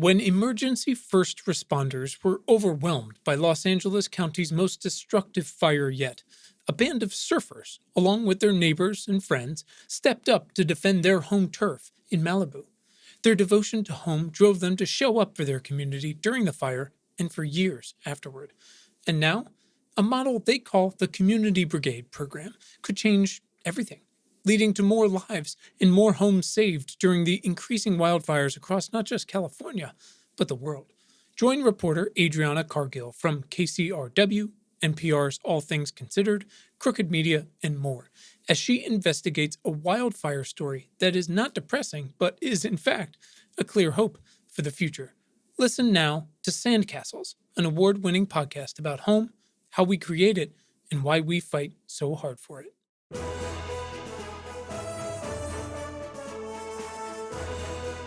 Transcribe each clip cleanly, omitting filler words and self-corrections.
When emergency first responders were overwhelmed by Los Angeles County's most destructive fire yet, a band of surfers, along with their neighbors and friends, stepped up to defend their home turf in Malibu. Their devotion to home drove them to show up for their community during the fire and for years afterward. And now, a model they call the Community Brigade program could change everything, leading to more lives and more homes saved during the increasing wildfires across not just California, but the world. Join reporter Adriana Cargill from KCRW, NPR's All Things Considered, Crooked Media, and more, as she investigates a wildfire story that is not depressing, but is, in fact, a clear hope for the future. Listen now to Sandcastles, an award-winning podcast about home, how we create it, and why we fight so hard for it.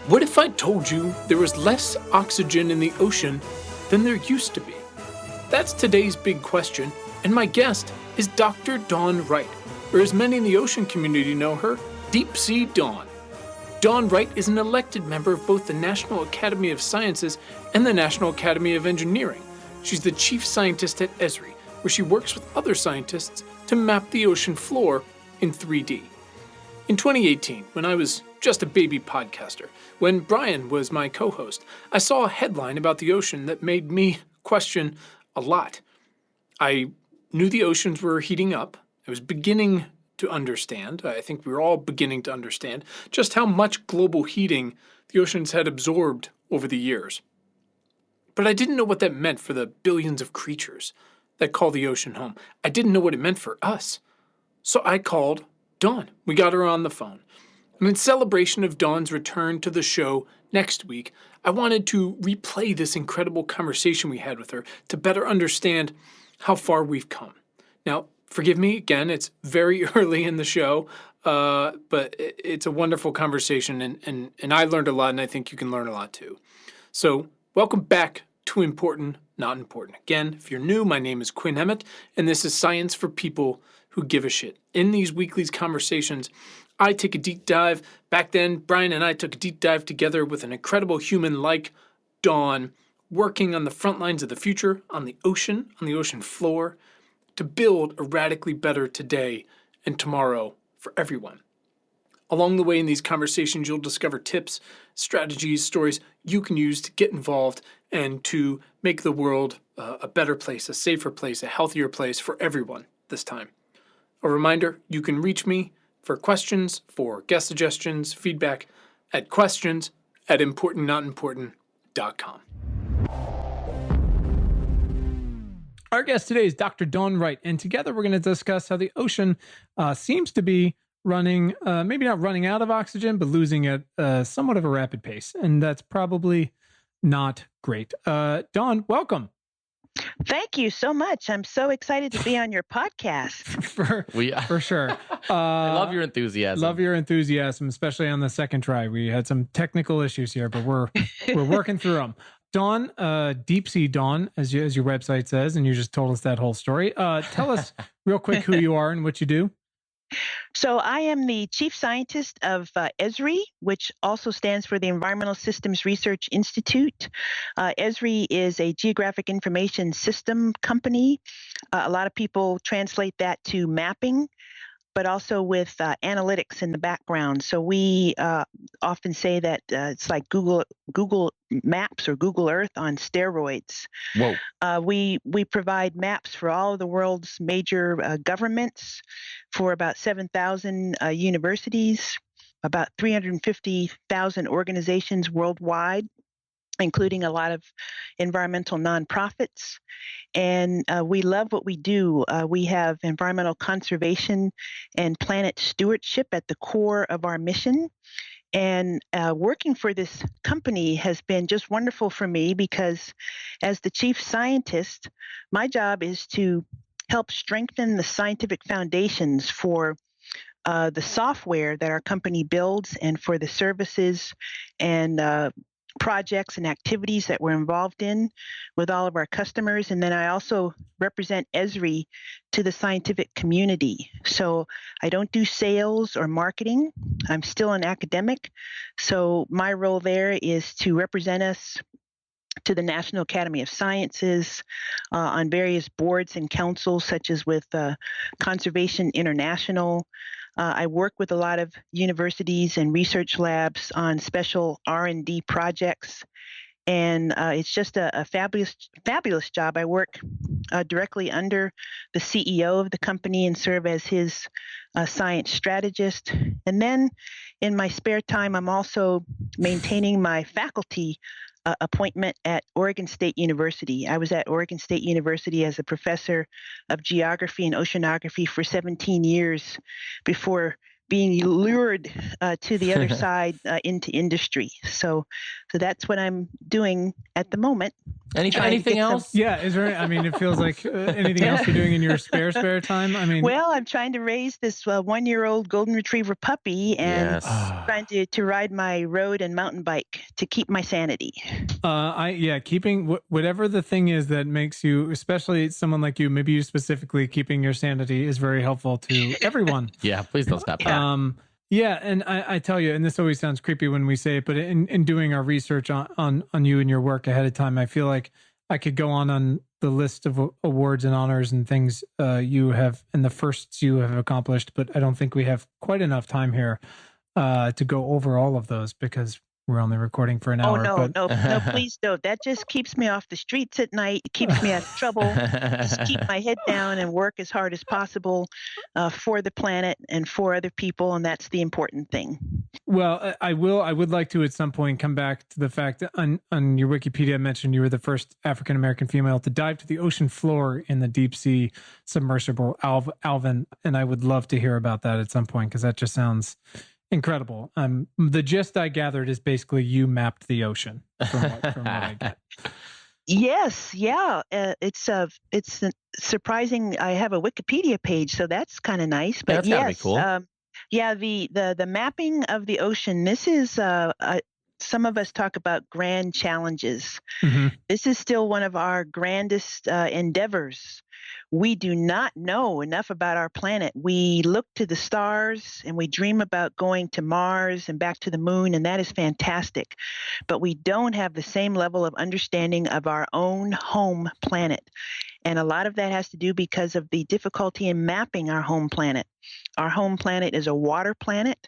What if I told you there was less oxygen in the ocean than there used to be? That's today's big question, and my guest is Dr. Dawn Wright, or as many in the ocean community know her, Deep Sea Dawn. Dawn Wright is an elected member of both the National Academy of Sciences and the National Academy of Engineering. She's the chief scientist at ESRI, where she works with other scientists to map the ocean floor in 3D. In 2018, when I was just a baby podcaster, when Brian was my co-host, I saw a headline about the ocean that made me question a lot. I knew the oceans were heating up. I was beginning to understand, I think we were all beginning to understand, just how much global heating the oceans had absorbed over the years. But I didn't know what that meant for the billions of creatures that call the ocean home. I didn't know what it meant for us. So I called Dawn. We got her on the phone. And in celebration of Dawn's return to the show next week, I wanted to replay this incredible conversation we had with her to better understand how far we've come. Now, forgive me, again, it's very early in the show, but it's a wonderful conversation, and I learned a lot, and I think you can learn a lot too. So, welcome back to Important, Not Important. Again, if you're new, my name is Quinn Emmett, and this is Science for People Who Give a Shit. In these weekly conversations, I take a deep dive. Back then, Brian and I took a deep dive together with an incredible human like Dawn, working on the front lines of the future, on the ocean floor, to build a radically better today and tomorrow for everyone. Along the way in these conversations, you'll discover tips, strategies, stories you can use to get involved and to make the world a better place, a safer place, a healthier place for everyone this time. A reminder, you can reach me for questions, for guest suggestions, feedback at questions@importantnotimportant.com. Our guest today is Dr. Dawn Wright, and together we're going to discuss how the ocean seems to be running, maybe not running out of oxygen, but losing at somewhat of a rapid pace, and that's probably not great. Dawn, welcome. Thank you so much. I'm so excited to be on your podcast. For sure. I love your enthusiasm. Love your enthusiasm, especially on the second try. We had some technical issues here, but we're working through them. Dawn, Deep Sea Dawn, as your website says, and you just told us that whole story. Tell us real quick who you are and what you do. So I am the chief scientist of ESRI, which also stands for the Environmental Systems Research Institute. ESRI is a geographic information system company. A lot of people translate that to mapping, but also with analytics in the background. So we often say that it's like Google Maps or Google Earth on steroids. Whoa. We provide maps for all of the world's major governments, for about 7,000 universities, about 350,000 organizations worldwide, including a lot of environmental nonprofits. And we love what we do. We have environmental conservation and planet stewardship at the core of our mission. And working for this company has been just wonderful for me because as the chief scientist, my job is to help strengthen the scientific foundations for the software that our company builds and for the services and projects and activities that we're involved in with all of our customers. And then I also represent ESRI to the scientific community. So I don't do sales or marketing. I'm still an academic. So my role there is to represent us to the National Academy of Sciences on various boards and councils, such as with Conservation International. I work with a lot of universities and research labs on special R&D projects. And it's just a fabulous job. I work directly under the CEO of the company and serve as his science strategist. And then in my spare time, I'm also maintaining my faculty appointment at Oregon State University. I was at Oregon State University as a professor of geography and oceanography for 17 years before being lured to the other side into industry. So that's what I'm doing at the moment. Anything else? Yeah. Is there? I mean, it feels like anything else you're doing in your spare time. I mean, well, I'm trying to raise this 1-year-old golden retriever puppy and trying to ride my road and mountain bike to keep my sanity. Keeping whatever the thing is that makes you, especially someone like you, maybe you specifically, keeping your sanity is very helpful to everyone. Yeah, please don't stop that. Yeah, and I tell you, and this always sounds creepy when we say it, but in doing our research on you and your work ahead of time, I feel like I could go on the list of awards and honors and things you have and the firsts you have accomplished, but I don't think we have quite enough time here to go over all of those because we're only recording for an hour. No, please don't. That just keeps me off the streets at night. It keeps me out of trouble. Just keep my head down and work as hard as possible for the planet and for other people, and that's the important thing. Well, I would like to at some point come back to the fact that on your Wikipedia mentioned you were the first African American female to dive to the ocean floor in the deep sea submersible Alvin, and I would love to hear about that at some point because that just sounds incredible. The gist I gathered is basically you mapped the ocean from what I get. Yes, yeah. It's surprising. I have a Wikipedia page, so that's kind of nice. But that's gotta be cool. The mapping of the ocean. This is some of us talk about grand challenges. Mm-hmm. This is still one of our grandest endeavors. We do not know enough about our planet. We look to the stars and we dream about going to Mars and back to the moon, and that is fantastic. But we don't have the same level of understanding of our own home planet. And a lot of that has to do because of the difficulty in mapping our home planet. Our home planet is a water planet.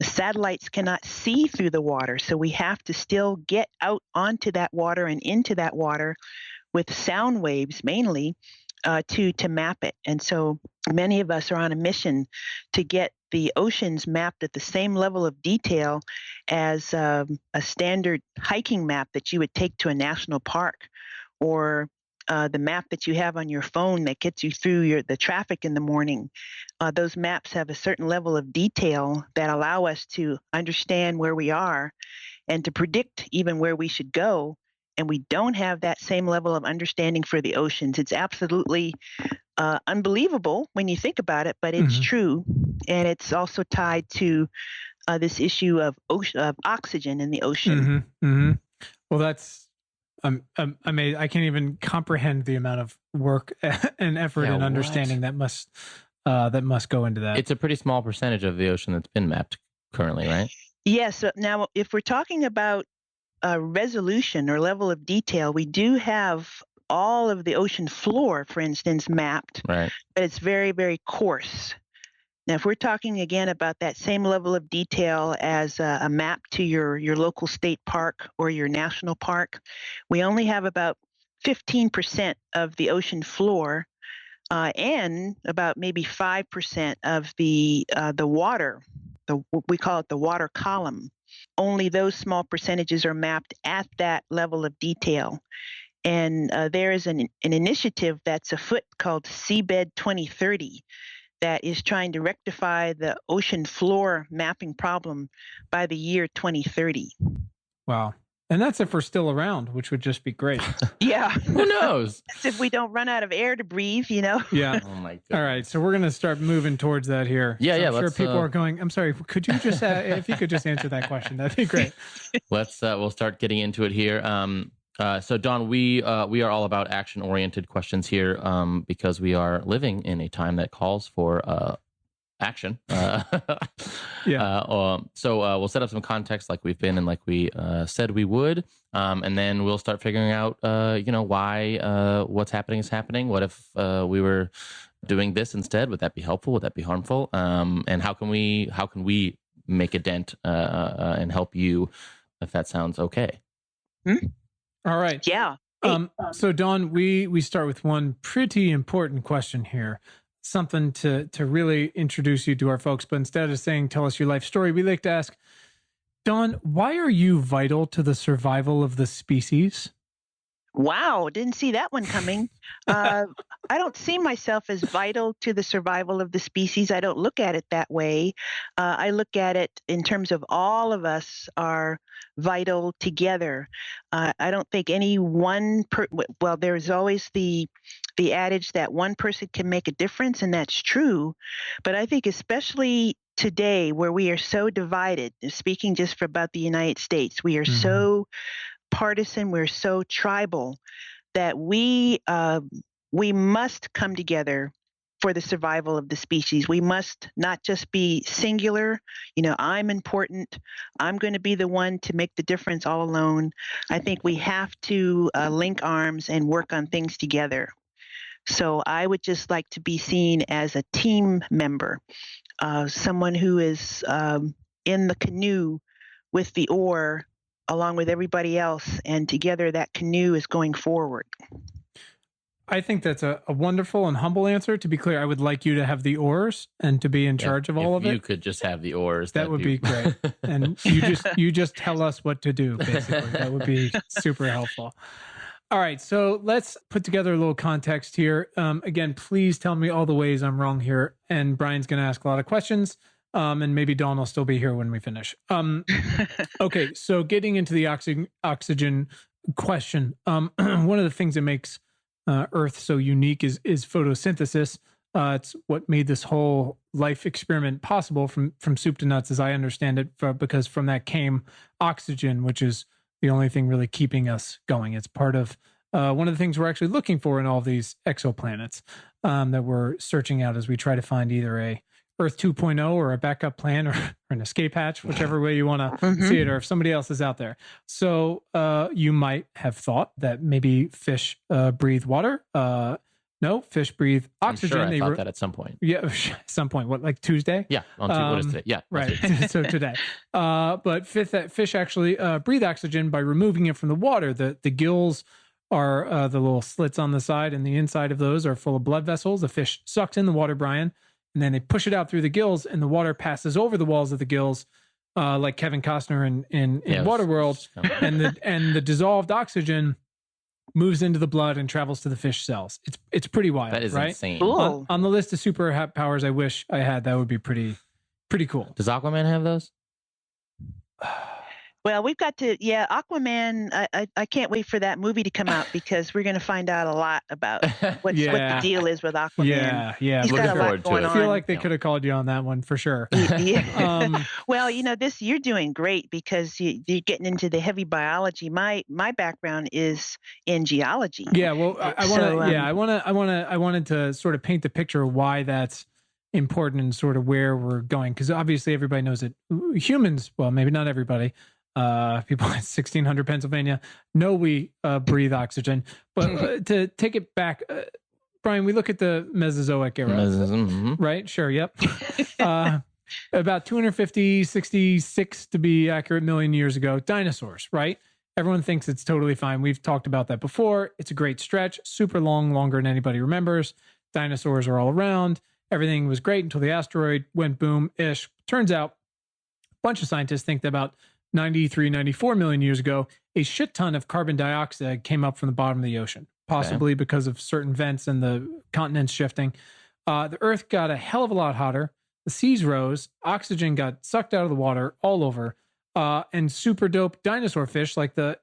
The satellites cannot see through the water, so we have to still get out onto that water and into that water with sound waves mainly to map it. And so many of us are on a mission to get the oceans mapped at the same level of detail as a standard hiking map that you would take to a national park, or the map that you have on your phone that gets you through the traffic in the morning. Those maps have a certain level of detail that allow us to understand where we are and to predict even where we should go. And we don't have that same level of understanding for the oceans. It's absolutely unbelievable when you think about it, but it's true. And it's also tied to this issue of oxygen in the ocean. Well, that's I can't even comprehend the amount of work and effort and understanding that must go into that. It's a pretty small percentage of the ocean that's been mapped currently, right? Yes. Now, if we're talking about resolution or level of detail, we do have all of the ocean floor, for instance, mapped, right? But it's very, very coarse. Now, if we're talking again about that same level of detail as a map to your local state park or your national park, we only have about 15% of the ocean floor and about maybe 5% of the water. We call it the water column. Only those small percentages are mapped at that level of detail. And there is an initiative that's afoot called Seabed 2030 that is trying to rectify the ocean floor mapping problem by the year 2030. Wow. And that's if we're still around, which would just be great. Yeah. Who knows? That's if we don't run out of air to breathe, you know? Yeah. Oh my God. All right. So we're going to start moving towards that here. Yeah, so yeah. I'm sure people are going, I'm sorry, could you just, if you could just answer that question, that'd be great. We'll start getting into it here. So Don, we are all about action-oriented questions here, because we are living in a time that calls for action. So we'll set up some context like we've been and like we said we would, and then we'll start figuring out, why what's happening is happening. What if we were doing this instead? Would that be helpful? Would that be harmful? And how can we make a dent and help you, if that sounds okay? All right. Yeah. So Dawn, we start with one pretty important question here. Something to really introduce you to our folks, but instead of saying tell us your life story, we like to ask, Dawn, why are you vital to the survival of the species? Wow, didn't see that one coming. I don't see myself as vital to the survival of the species. I don't look at it that way. I look at it in terms of all of us are vital together. I don't think any one well, there's always the adage that one person can make a difference, and that's true. But I think especially today, where we are so divided, speaking just for about the United States, we are so partisan, we're so tribal that we must come together for the survival of the species. We must not just be singular, I'm important, I'm going to be the one to make the difference all alone. I think we have to link arms and work on things together. So I would just like to be seen as a team member, someone who is in the canoe with the oar along with everybody else, and together that canoe is going forward. I think that's a wonderful and humble answer. To be clear, I would like you to have the oars and to be in charge of all of it. If you could just have the oars, that would be great. And you just tell us what to do, basically. That would be super helpful. All right, so let's put together a little context here. Again, please tell me all the ways I'm wrong here. And Brian's going to ask a lot of questions. And maybe Dawn will still be here when we finish. Okay, so getting into the oxygen question, one of the things that makes Earth so unique is photosynthesis. It's what made this whole life experiment possible from soup to nuts, as I understand it, because from that came oxygen, which is the only thing really keeping us going. It's part of one of the things we're actually looking for in all of these exoplanets that we're searching out as we try to find either a Earth 2.0 or a backup plan or an escape hatch, whichever way you want to see it, or if somebody else is out there. So you might have thought that maybe fish breathe water. No, fish breathe oxygen. I'm sure I thought that at some point. Yeah, at some point. What, like Tuesday? Yeah. What is today? Yeah. Right. So today. But fish actually breathe oxygen by removing it from the water. The gills are the little slits on the side, and the inside of those are full of blood vessels. The fish sucks in the water, Brian, and then they push it out through the gills, and the water passes over the walls of the gills, like Kevin Costner in Waterworld, and the dissolved oxygen moves into the blood and travels to the fish cells. It's pretty wild. That is right? insane. On the list of superpowers I wish I had, that would be pretty cool. Does Aquaman have those? Well, we've got to, Aquaman, I can't wait for that movie to come out because we're going to find out a lot about what the deal is with Aquaman. Yeah. He's got a lot going on. I feel like they could have called you on that one for sure. Well, you're doing great because you're getting into the heavy biology. My background is in geology. Yeah, well, I wanted to sort of paint the picture of why that's important and sort of where we're going, because obviously everybody knows that humans, well, maybe not everybody, people in 1600 Pennsylvania know we breathe oxygen. But to take it back, Brian, we look at the Mesozoic era, right? Sure, yep. About 250, 66 to be accurate, million years ago, dinosaurs, right? Everyone thinks it's totally fine. We've talked about that before. It's a great stretch, super long, longer than anybody remembers. Dinosaurs are all around. Everything was great until the asteroid went boom-ish. Turns out, a bunch of scientists think that about 93, 94 million years ago, a shit ton of carbon dioxide came up from the bottom of the ocean, possibly because of certain vents and the continents shifting. The Earth got a hell of a lot hotter. The seas rose. Oxygen got sucked out of the water all over. And super dope dinosaur fish like the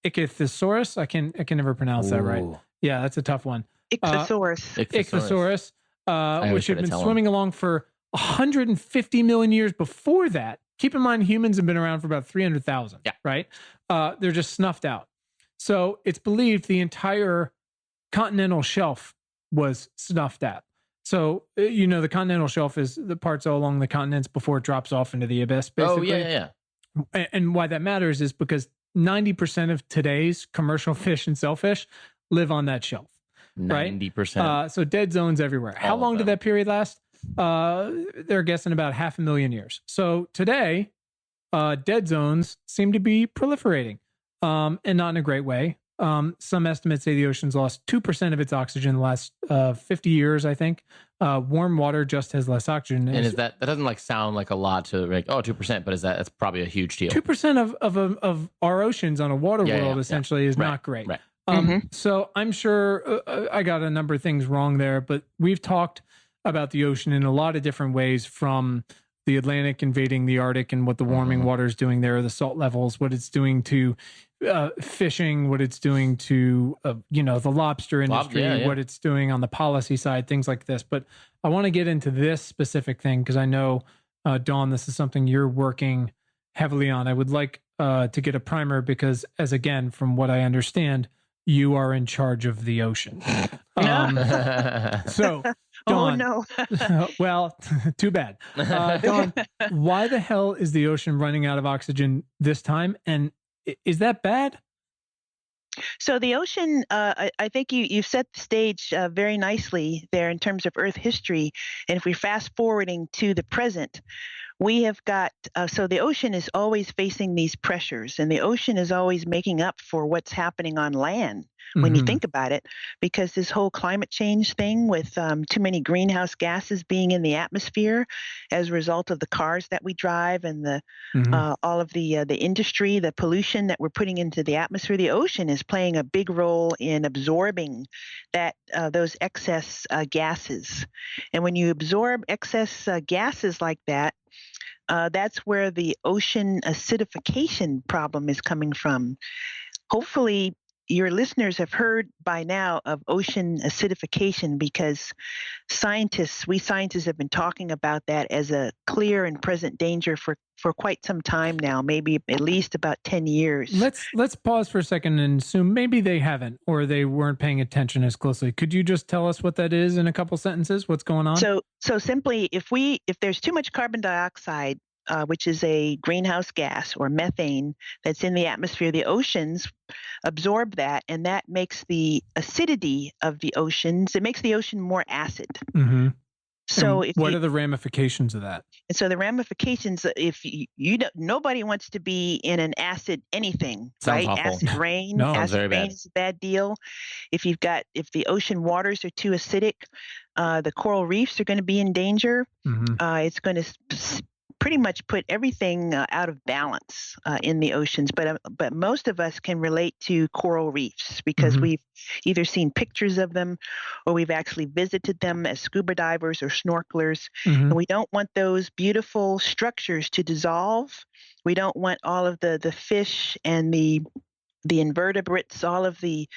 Ichthyosaurus. I can never pronounce that right. Yeah, that's a tough one. Ichthyosaurus. Which had been swimming along for 150 million years before that. Keep in mind, humans have been around for about 300,000, right? They're just snuffed out. So it's believed the entire continental shelf was snuffed at. So, the continental shelf is the parts all along the continents before it drops off into the abyss, basically. Oh, yeah. And why that matters is because 90% of today's commercial fish and shellfish live on that shelf. 90%. So dead zones everywhere. How long did that period last? They're guessing about 500,000 years. So today, dead zones seem to be proliferating, and not in a great way. Some estimates say the ocean's lost 2% of its oxygen in the last 50 years, I think. Warm water just has less oxygen. And is that doesn't sound like a lot to 2%, but that's probably a huge deal. 2% of our oceans on a water world essentially is not great. Right. So I'm sure I got a number of things wrong there, but we've talked about the ocean in a lot of different ways, from the Atlantic invading the Arctic and what the warming water is doing there, the salt levels, what it's doing to fishing, what it's doing to the lobster industry, what it's doing on the policy side, things like this. But I want to get into this specific thing because I know, Dawn, this is something you're working heavily on. I would like to get a primer because, from what I understand, you are in charge of the ocean. So, Dawn, oh no. well, too bad. Dawn, why the hell is the ocean running out of oxygen this time? And is that bad? So the ocean, I think you set the stage very nicely there in terms of Earth history. And if we're fast forwarding to the present, we have got, so the ocean is always facing these pressures, and the ocean is always making up for what's happening on land when you think about it, because this whole climate change thing with too many greenhouse gases being in the atmosphere as a result of the cars that we drive and the all of the industry, the pollution that we're putting into the atmosphere, the ocean is playing a big role in absorbing that those excess gases. And when you absorb excess gases like that, that's where the ocean acidification problem is coming from. Hopefully, your listeners have heard by now of ocean acidification, because we scientists have been talking about that as a clear and present danger for quite some time now, maybe at least about 10 years. Let's pause for a second and assume maybe they haven't, or they weren't paying attention as closely. Could you just tell us what that is in a couple sentences? What's going on? So simply, if there's too much carbon dioxide, which is a greenhouse gas, or methane, that's in the atmosphere, the oceans absorb that, and that makes the acidity of the oceans, it makes the ocean more acid. So what are the ramifications of that? And so the ramifications, if you don't, nobody wants to be in an acid anything, Sounds right? awful. Acid rain. No, acid very rain bad. is a bad deal. If the ocean waters are too acidic, the coral reefs are going to be in danger. It's going to pretty much put everything out of balance in the oceans. But most of us can relate to coral reefs because we've either seen pictures of them or we've actually visited them as scuba divers or snorkelers. And we don't want those beautiful structures to dissolve. We don't want all of the fish and the invertebrates, all of the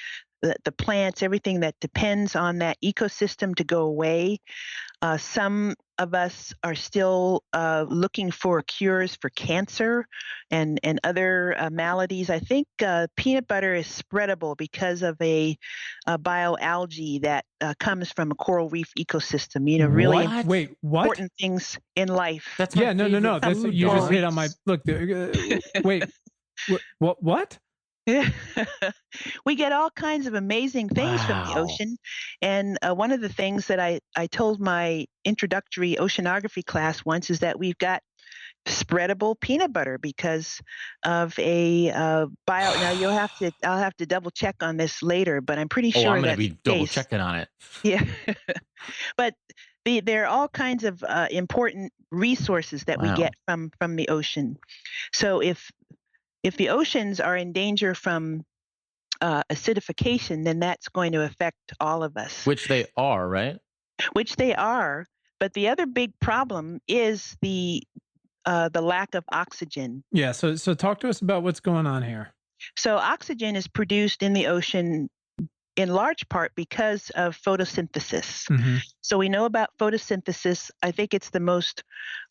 plants, everything that depends on that ecosystem to go away. Some of us are still looking for cures for cancer and other maladies. I think peanut butter is spreadable because of a bioalgae that comes from a coral reef ecosystem. Really Wait, what? important things in life. That's No. That's, you just hit on my look. Wait, what? We get all kinds of amazing things from the ocean. And one of the things that I told my introductory oceanography class once is that we've got spreadable peanut butter because of a bio. Now I'll have to double check on this later, but I'm pretty sure I'm going that's to be the double case. checking on it. Yeah. But there are all kinds of important resources that we get from the ocean. So if the oceans are in danger from acidification, then that's going to affect all of us. Which they are, right? Which they are. But the other big problem is the lack of oxygen. Yeah. So talk to us about what's going on here. So oxygen is produced in the ocean in large part because of photosynthesis. So we know about photosynthesis. I think it's the most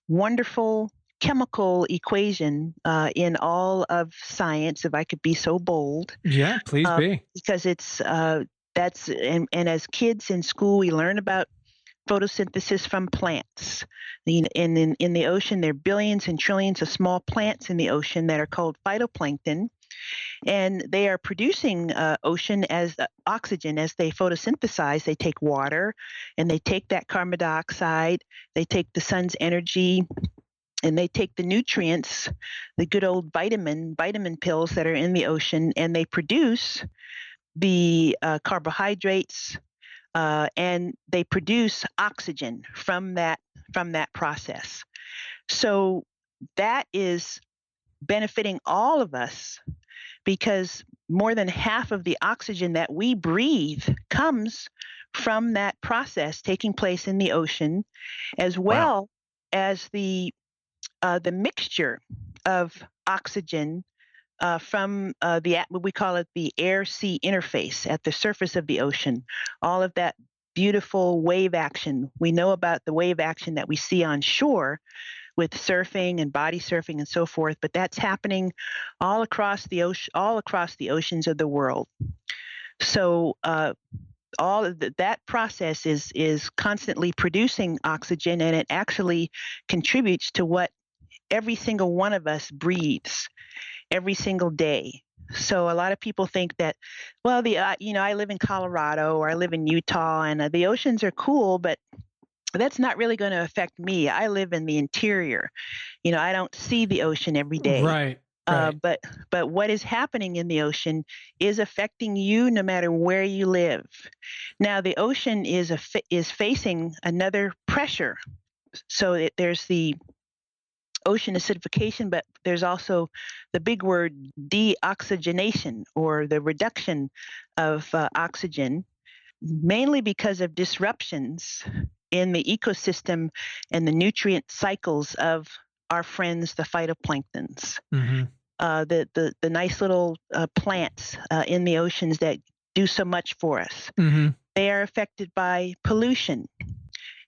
wonderful chemical equation in all of science, if I could be so bold. Yeah, please be. Because it's and as kids in school, we learn about photosynthesis from plants. In the ocean, there are billions and trillions of small plants in the ocean that are called phytoplankton, and they are producing ocean as oxygen as they photosynthesize. They take water, and they take that carbon dioxide. They take the sun's energy, and they take the nutrients, the good old vitamin pills that are in the ocean, and they produce the carbohydrates, and they produce oxygen from that process. So that is benefiting all of us, because more than half of the oxygen that we breathe comes from that process taking place in the ocean, as well as the mixture of oxygen from what we call it the air-sea interface at the surface of the ocean. All of that beautiful wave action. We know about the wave action that we see on shore with surfing and body surfing and so forth, but that's happening all across the oceans of the world. So all of that process is constantly producing oxygen, and it actually contributes to what every single one of us breathes every single day. So a lot of people think that, well, I live in Colorado or I live in Utah, and the oceans are cool, but that's not really going to affect me. I live in the interior. I don't see the ocean every day. Right. But what is happening in the ocean is affecting you no matter where you live. Now, the ocean is facing another pressure. So there's the ocean acidification, but there's also the big word deoxygenation, or the reduction of oxygen, mainly because of disruptions in the ecosystem and the nutrient cycles of our friends, the phytoplanktons. Mm-hmm. The nice little plants in the oceans that do so much for us. Mm-hmm. They are affected by pollution.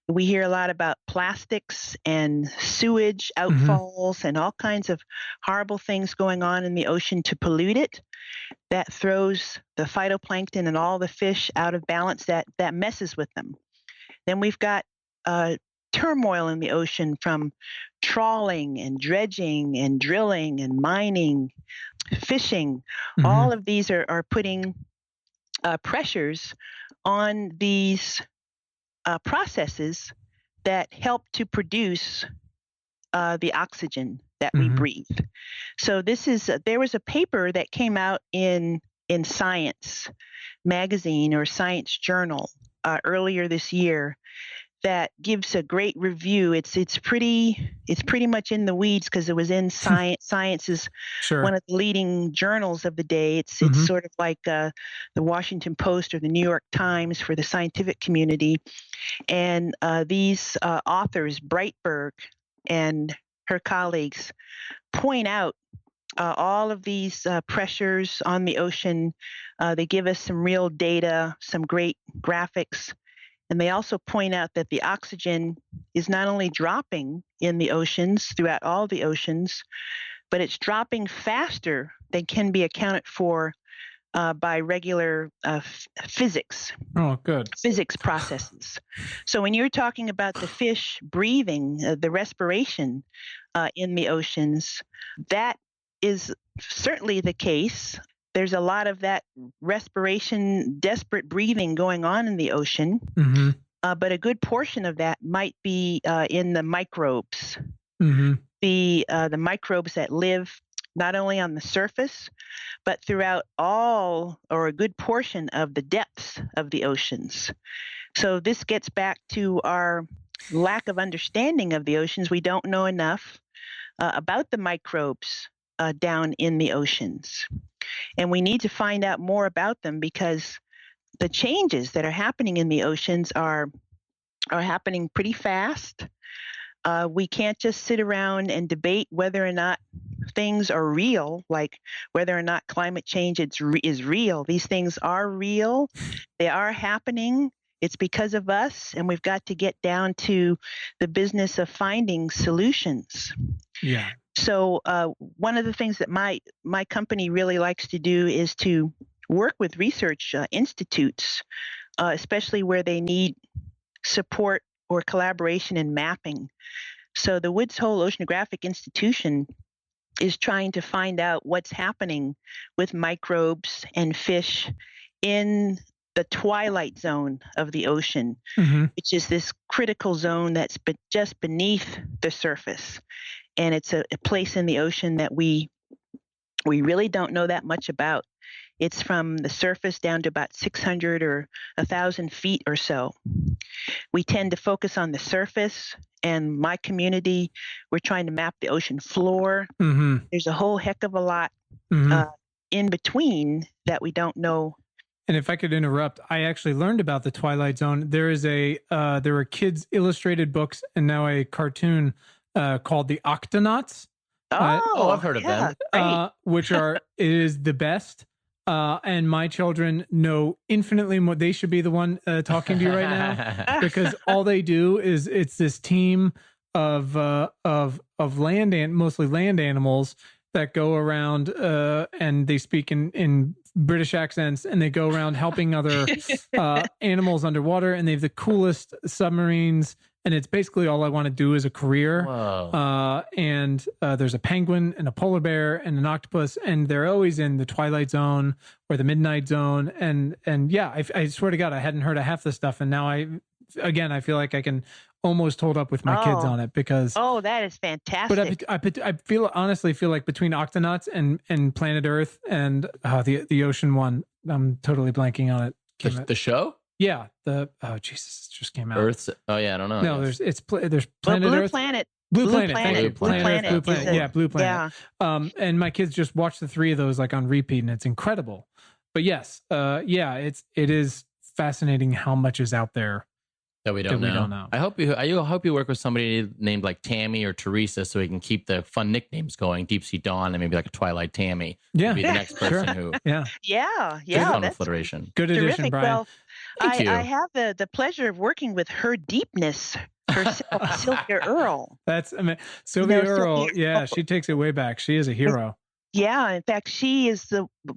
We hear a lot about plastics and sewage outfalls and all kinds of horrible things going on in the ocean to pollute it. That throws the phytoplankton and all the fish out of balance. That messes with them. Then we've got turmoil in the ocean from trawling and dredging and drilling and mining, fishing. Mm-hmm. All of these are putting pressures on these processes that help to produce the oxygen that we breathe. So there was a paper that came out in Science magazine or Science journal earlier this year that gives a great review. It's pretty much in the weeds because it was in Science. Science is one of the leading journals of the day. It's sort of like the Washington Post or the New York Times for the scientific community. And these authors, Brightberg and her colleagues, point out all of these pressures on the ocean. They give us some real data, some great graphics. And they also point out that the oxygen is not only dropping in the oceans, throughout all the oceans, but it's dropping faster than can be accounted for by regular physics. Oh, good. Physics processes. So when you're talking about the fish breathing, the respiration in the oceans, that is certainly the case. There's a lot of that respiration, desperate breathing going on in the ocean, but a good portion of that might be in the microbes. The microbes that live not only on the surface, but throughout all or a good portion of the depths of the oceans. So this gets back to our lack of understanding of the oceans. We don't know enough about the microbes down in the oceans. And we need to find out more about them, because the changes that are happening in the oceans are happening pretty fast. We can't just sit around and debate whether or not things are real, like whether or not climate change is real. These things are real. They are happening. It's because of us, and we've got to get down to the business of finding solutions. Yeah. So one of the things that my company really likes to do is to work with research institutes, especially where they need support or collaboration in mapping. So the Woods Hole Oceanographic Institution is trying to find out what's happening with microbes and fish in the twilight zone of the ocean, which is this critical zone that's just beneath the surface. And it's a place in the ocean that we really don't know that much about. It's from the surface down to about 600 or 1,000 feet or so. We tend to focus on the surface, and my community, we're trying to map the ocean floor. There's a whole heck of a lot in between that we don't know. And if I could interrupt, I actually learned about the Twilight Zone. There is there were kids' illustrated books and now a cartoon called The Octonauts. I've heard of them. Which it is the best. And my children know infinitely more. They should be the one talking to you right now, because all they do is it's this team of mostly land animals that go around and they speak in British accents, and they go around helping other animals underwater, and they have the coolest submarines. And it's basically all I want to do as a career. And there's a penguin and a polar bear and an octopus, and they're always in the Twilight Zone or the Midnight Zone. And yeah, I swear to God, I hadn't heard of half this stuff, and now I feel like I can almost hold up with my kids on it, because that is fantastic. But I honestly feel like between Octonauts and Planet Earth and the ocean one, I'm totally blanking on it. The show. Yeah, Jesus, it just came out. Earth's. Oh yeah, I don't know. No, there's Planet Blue Earth. Planet. Blue Planet. Blue Planet. Yeah, Blue Planet. Yeah. And my kids just watched the 3 of those like on repeat, and it's incredible. But yes, it is fascinating how much is out there that we don't know. I hope you work with somebody named like Tammy or Teresa, so we can keep the fun nicknames going. Deep Sea Dawn, and maybe like a Twilight Tammy. Yeah, be the next person who. Yeah. That's alliteration. Good addition, terrific. Brian. Well, I have the pleasure of working with her deepness herself, Sylvia Earle. Sylvia Earle. Yeah, she takes it way back. She is a hero. Yeah, in fact, she is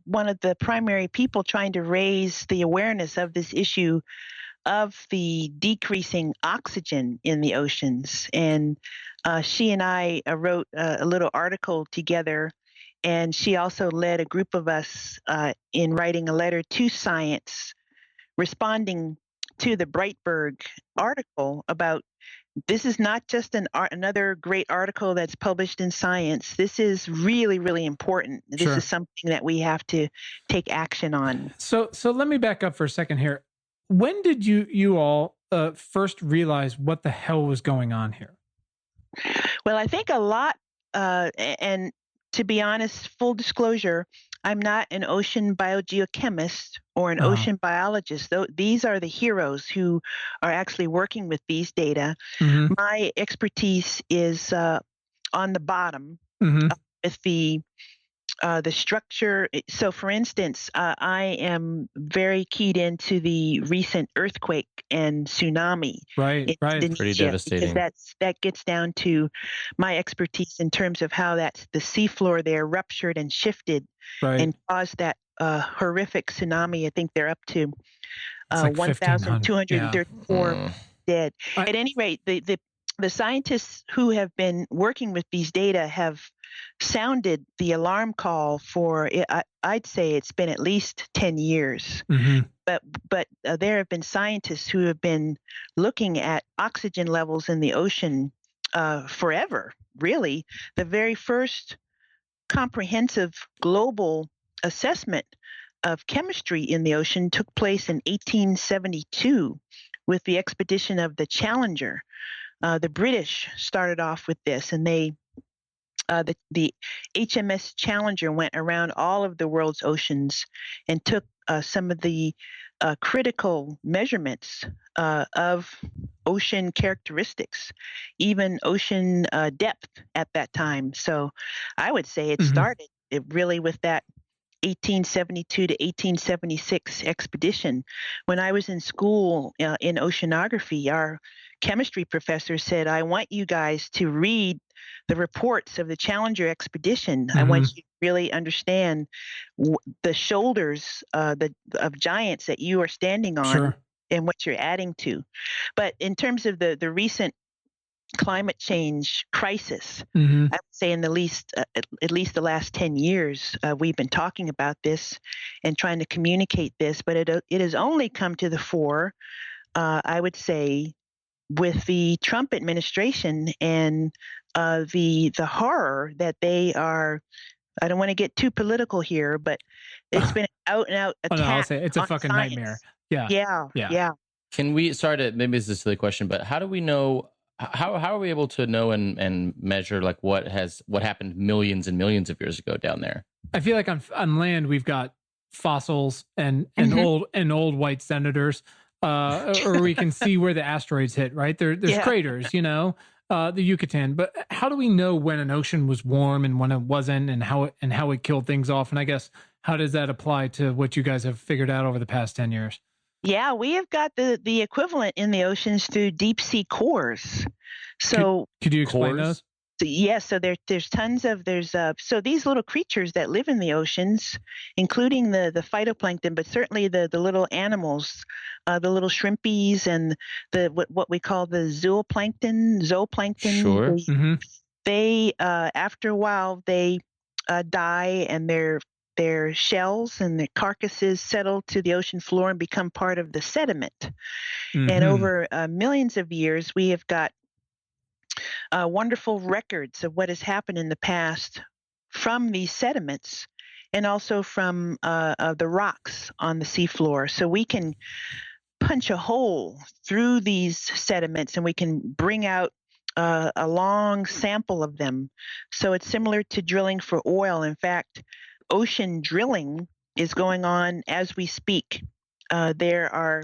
one of the primary people trying to raise the awareness of this issue of the decreasing oxygen in the oceans. And she and I wrote a little article together, and she also led a group of us in writing a letter to Science, responding to the Brightberg article about this is not just another great article that's published in Science. This is really, really important. This is something that we have to take action on. So let me back up for a second here. When did you all first realize what the hell was going on here? Well, I think a lot, and to be honest, full disclosure, I'm not an ocean biogeochemist or an ocean biologist. Though these are the heroes who are actually working with these data. My expertise is on the bottom with the structure. So, for instance, I am very keyed into the recent earthquake and tsunami. Right. It's pretty devastating. Because that gets down to my expertise in terms of how the seafloor there ruptured and shifted and caused that horrific tsunami. I think they're up to 1,234 dead. At any rate, the scientists who have been working with these data have sounded the alarm call for, I'd say it's been at least 10 years. But there have been scientists who have been looking at oxygen levels in the ocean forever, really. The very first comprehensive global assessment of chemistry in the ocean took place in 1872 with the expedition of the Challenger. The British started off with this, and the HMS Challenger went around all of the world's oceans and took some of the critical measurements of ocean characteristics, even ocean depth at that time. So I would say it started really with that 1872 to 1876 expedition. When I was in school in oceanography, our chemistry professor said, I want you guys to read the reports of the Challenger expedition. I want you to really understand the shoulders of giants that you are standing on and what you're adding to. But in terms of the recent climate change crisis, I would say in at least the last 10 years, we've been talking about this and trying to communicate this, but it has only come to the fore, I would say, with the Trump administration and the horror that they are. I don't want to get too political here, but it's been out and out attack. I'll say it's a fucking science. nightmare. Yeah. Can we start at, maybe it's a silly question, but how do we know, how are we able to know and measure like what happened millions and millions of years ago down there? I feel like on land we've got fossils and old white senators, or we can see where the asteroids hit. Right there's craters, the Yucatan. But how do we know when an ocean was warm and when it wasn't, and how it killed things off? And I guess how does that apply to what you guys have figured out over the past 10 years? Yeah, we have got the equivalent in the oceans through deep sea cores. So could you explain those? Yes, so there's tons of so these little creatures that live in the oceans, including the phytoplankton, but certainly the little animals, the little shrimpies and what we call the zooplankton. Sure. They after a while they die, and their shells and their carcasses settle to the ocean floor and become part of the sediment. And over millions of years, we have got wonderful records of what has happened in the past from these sediments and also from the rocks on the seafloor. So we can punch a hole through these sediments and we can bring out a long sample of them. So it's similar to drilling for oil. In fact, ocean drilling is going on as we speak. There are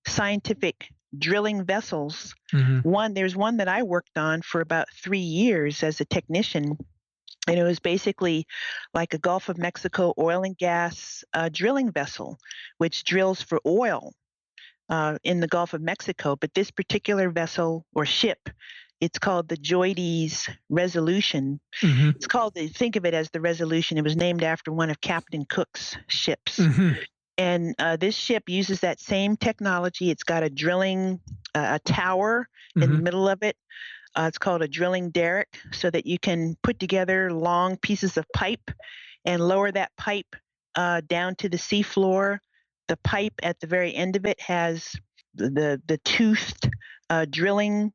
scientific drilling vessels. There's one that I worked on for about 3 years as a technician, and it was basically like a Gulf of Mexico oil and gas drilling vessel, which drills for oil in the Gulf of Mexico. But this particular vessel or ship, it's called the Joides Resolution. It's called, think of it as the Resolution. It was named after one of Captain Cook's ships. And this ship uses that same technology. It's got a drilling, a tower in the middle of it. It's called a drilling derrick, so that you can put together long pieces of pipe and lower that pipe down to the seafloor. The pipe at the very end of it has the toothed drilling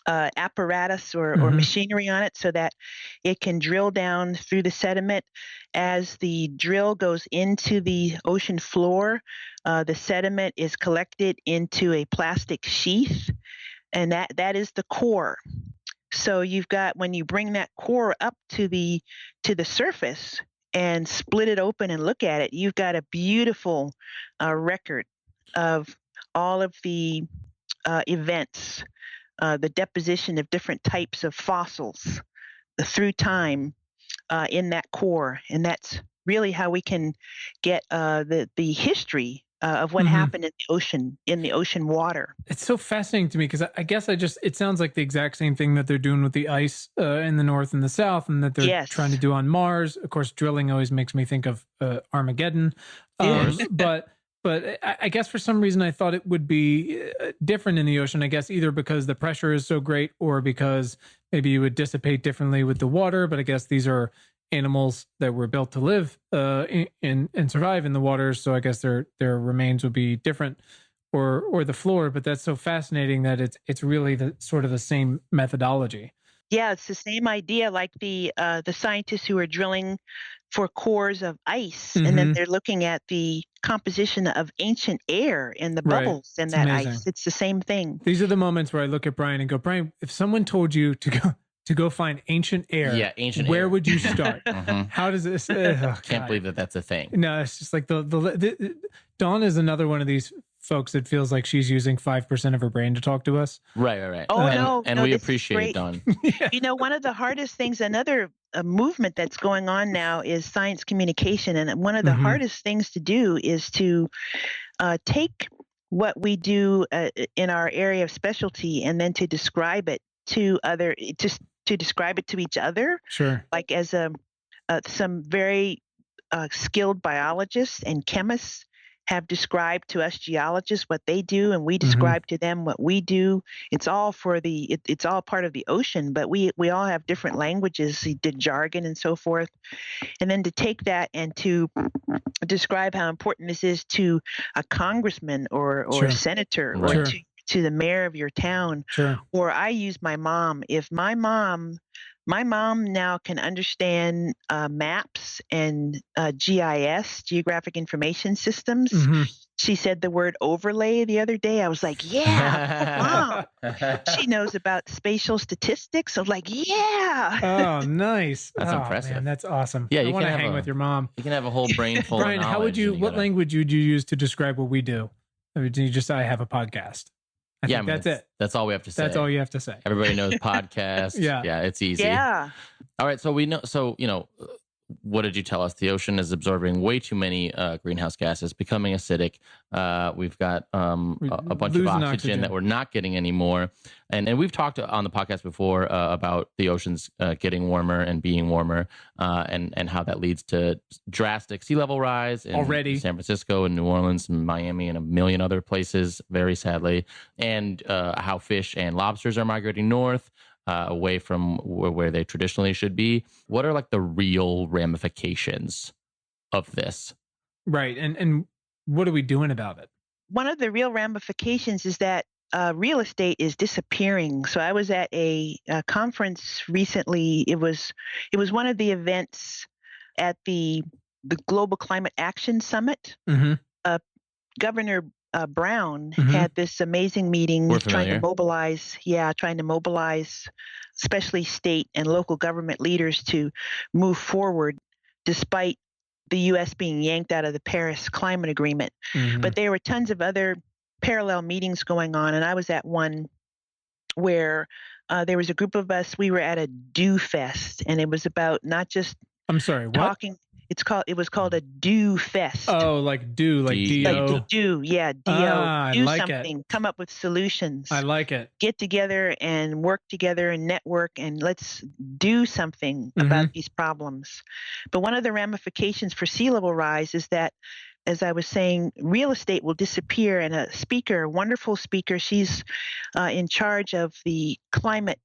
apparatus or machinery on it, so that it can drill down through the sediment. As the drill goes into the ocean floor, the sediment is collected into a plastic sheath, and that is the core. So you've got, when you bring that core up to the surface and split it open and look at it, you've got a beautiful record of all of the events, the deposition of different types of fossils through time in that core. And that's really how we can get the history of what happened in the ocean water. It's so fascinating to me, because I guess it sounds like the exact same thing that they're doing with the ice in the north and the south, and that they're trying to do on Mars. Of course, drilling always makes me think of Armageddon. But I guess for some reason I thought it would be different in the ocean. I guess either because the pressure is so great, or because maybe you would dissipate differently with the water. But I guess these are animals that were built to live and survive in the waters. So I guess their remains would be different, or the floor. But that's so fascinating that it's really the sort of the same methodology. Yeah, it's the same idea, like the scientists who are drilling for cores of ice, and then they're looking at the composition of ancient air in the bubbles in that ice. It's the same thing. These are the moments where I look at Brian and go, Brian, if someone told you to go find ancient air, where would you start? How does this? Can't believe that's a thing. No, it's just like the Dawn is another one of these folks that feels like she's using 5% of her brain to talk to us. Right. Oh, and we appreciate it, Dawn. You know, one of the hardest things, another a movement that's going on now is science communication. And one of the hardest things to do is to take what we do in our area of specialty and then to describe it to describe it to each other. Sure. Like as some very skilled biologists and chemists have described to us geologists what they do, and we describe to them what we do. It's all it's all part of the ocean, but we all have different languages, the jargon and so forth. And then to take that and to describe how important this is to a congressman or a senator or to the mayor of your town. Or I use my mom. If my mom now can understand maps and GIS, geographic information systems. She said the word overlay the other day. I was like, yeah, Mom. She knows about spatial statistics. I was like, yeah. Oh, nice. That's impressive. Man, that's awesome. Yeah, I want to hang with your mom. You can have a whole brain full Brian, of how would what language would you use to describe what we do? I mean, do you just say I have a podcast? I think that's it. That's all we have to say. That's all you have to say. Everybody knows podcast. Yeah, it's easy. Yeah. All right, so we know. So what did you tell us? The ocean is absorbing way too many greenhouse gases, becoming acidic. We've got a bunch of oxygen that we're not getting anymore. And we've talked on the podcast before about the oceans getting warmer and being warmer, and how that leads to drastic sea level rise in San Francisco and New Orleans and Miami and a million other places, very sadly, and how fish and lobsters are migrating north. Away from where they traditionally should be. What are like the real ramifications of this? Right. And what are we doing about it? One of the real ramifications is that real estate is disappearing. So I was at a conference recently. It was one of the events at the Global Climate Action Summit. Governor Brown had this amazing meeting trying to mobilize, especially state and local government leaders to move forward despite the U.S. being yanked out of the Paris Climate Agreement. But there were tons of other parallel meetings going on, and I was at one where there was a group of us. We were at a Dew Fest, and it was about not just talking. It was called a Dew Fest. Oh, like do, like D-O. Like do, yeah, D-O. Do like something. Come up with solutions. I like it. Get together and work together and network, and let's do something about these problems. But one of the ramifications for sea level rise is that, as I was saying, real estate will disappear. And a wonderful speaker, she's in charge of the climate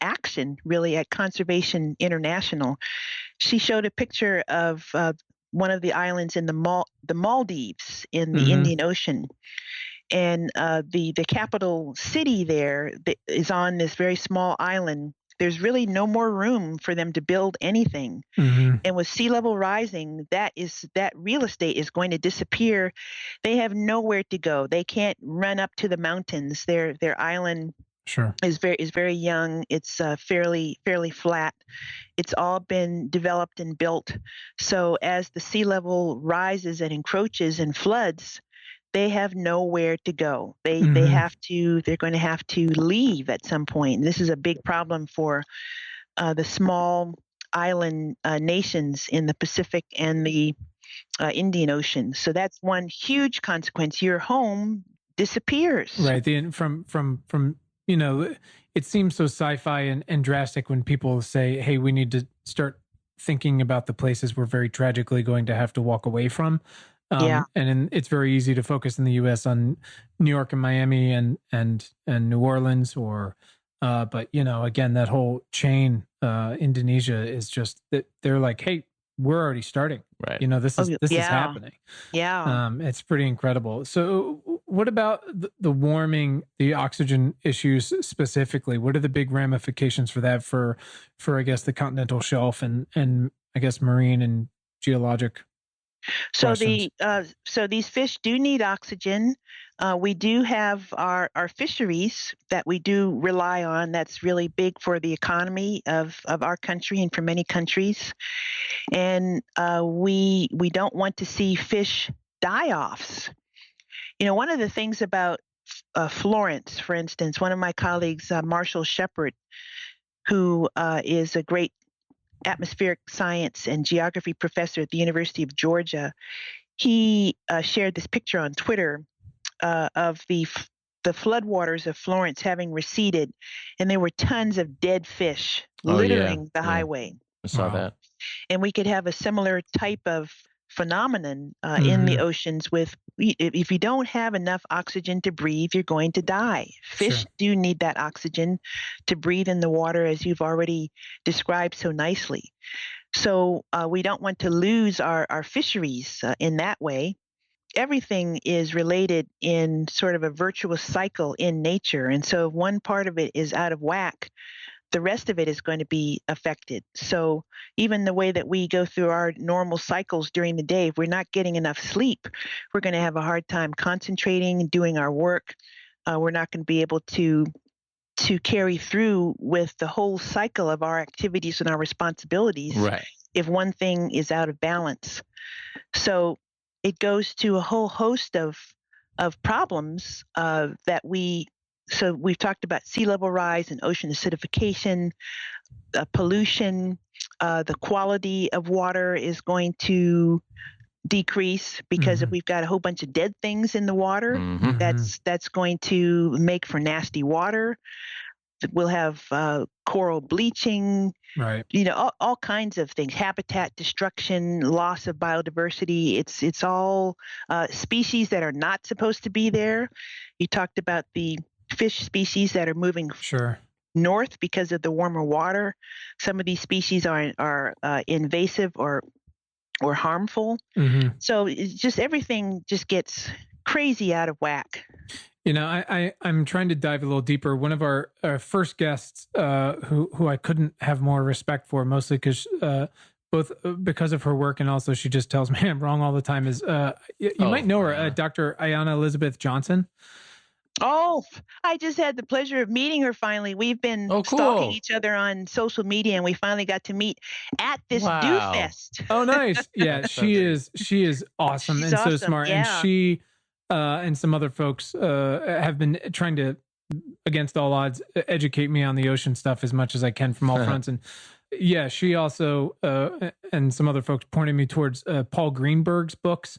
action really at Conservation International. She showed a picture of one of the islands in the Maldives in the Indian Ocean. And the capital city there is on this very small island. There's really no more room for them to build anything. And with sea level rising, that real estate is going to disappear. They have nowhere to go. They can't run up to the mountains. Their island is very young. It's fairly flat. It's all been developed and built. So as the sea level rises and encroaches and floods, they have nowhere to go. They're going to have to leave at some point. And this is a big problem for the small island nations in the Pacific and the Indian Ocean. So that's one huge consequence. Your home disappears. Right. From it seems so sci-fi and drastic when people say, hey, we need to start thinking about the places we're very tragically going to have to walk away from. And it's very easy to focus in the U.S. on New York and Miami and New Orleans, but again, that whole chain, Indonesia is just that they're like, hey, we're already starting. Right. This is happening. Yeah. It's pretty incredible. So what about the warming, the oxygen issues specifically? What are the big ramifications for that for I guess the continental shelf and I guess marine and geologic? So these fish do need oxygen. We do have our fisheries that we do rely on. That's really big for the economy of our country and for many countries. And we don't want to see fish die-offs. One of the things about Florence, for instance, one of my colleagues, Marshall Shepard, who is a great atmospheric science and geography professor at the University of Georgia. He shared this picture on Twitter of the floodwaters of Florence having receded, and there were tons of dead fish littering the highway. I saw that. And we could have a similar type of phenomenon in the oceans if you don't have enough oxygen to breathe, you're going to die. Fish do need that oxygen to breathe in the water, as you've already described so nicely. So we don't want to lose our fisheries in that way. Everything is related in sort of a virtuous cycle in nature. And so if one part of it is out of whack, the rest of it is going to be affected. So even the way that we go through our normal cycles during the day, if we're not getting enough sleep, we're going to have a hard time concentrating, doing our work. We're not going to be able to carry through with the whole cycle of our activities and our responsibilities if one thing is out of balance. So it goes to a whole host of problems that so we've talked about sea level rise and ocean acidification, pollution, the quality of water is going to decrease because if we've got a whole bunch of dead things in the water, that's going to make for nasty water. We'll have coral bleaching, all kinds of things, habitat destruction, loss of biodiversity. It's all species that are not supposed to be there. You talked about the fish species that are moving north because of the warmer water. Some of these species are invasive or harmful. So it's just everything just gets crazy out of whack. I'm trying to dive a little deeper. One of our first guests, who I couldn't have more respect for, mostly because both because of her work and also she just tells me I'm wrong all the time, is you might know her, Dr. Ayanna Elizabeth Johnson. Oh, I just had the pleasure of meeting her finally. We've been stalking each other on social media, and we finally got to meet at this Dew Fest. Oh, nice. Yeah, she is awesome. She's and awesome. So smart. Yeah. And she and some other folks have been trying to, against all odds, educate me on the ocean stuff as much as I can from all fronts. And yeah, she also and some other folks pointed me towards Paul Greenberg's books,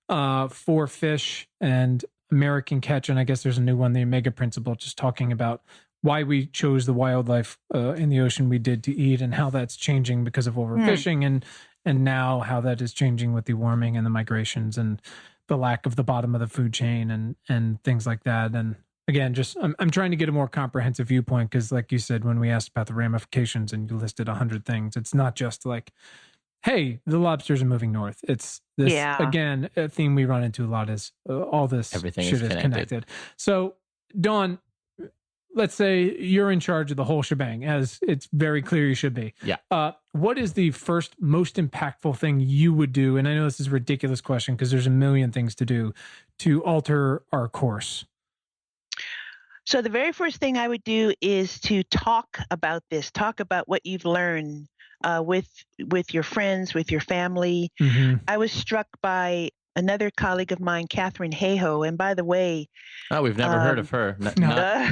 For Fish and American Catch, and I guess there's a new one, The Omega Principle, just talking about why we chose the wildlife in the ocean we did to eat and how that's changing because of overfishing and now how that is changing with the warming and the migrations and the lack of the bottom of the food chain and things like that. And again, just I'm trying to get a more comprehensive viewpoint because, like you said, when we asked about the ramifications and you listed 100 things, it's not just like, hey, the lobsters are moving north. It's this, again, a theme we run into a lot is all this everything shit is connected. So, Dawn, let's say you're in charge of the whole shebang, as it's very clear you should be. Yeah. What is the first most impactful thing you would do? And I know this is a ridiculous question because there's a million things to do to alter our course. So the very first thing I would do is to talk about this, talk about what you've learned with your friends, with your family. I was struck by another colleague of mine, Catherine Hayhoe. And by the way, we've never heard of her.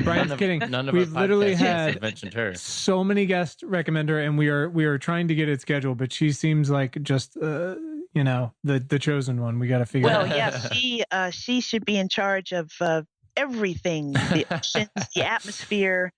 Brian's kidding. None of we've literally had mentioned her. So many guests recommend her, and we are trying to get it scheduled. But she seems like just the chosen one. We got to figure. Well, out. yeah, she should be in charge of everything: the oceans, the atmosphere.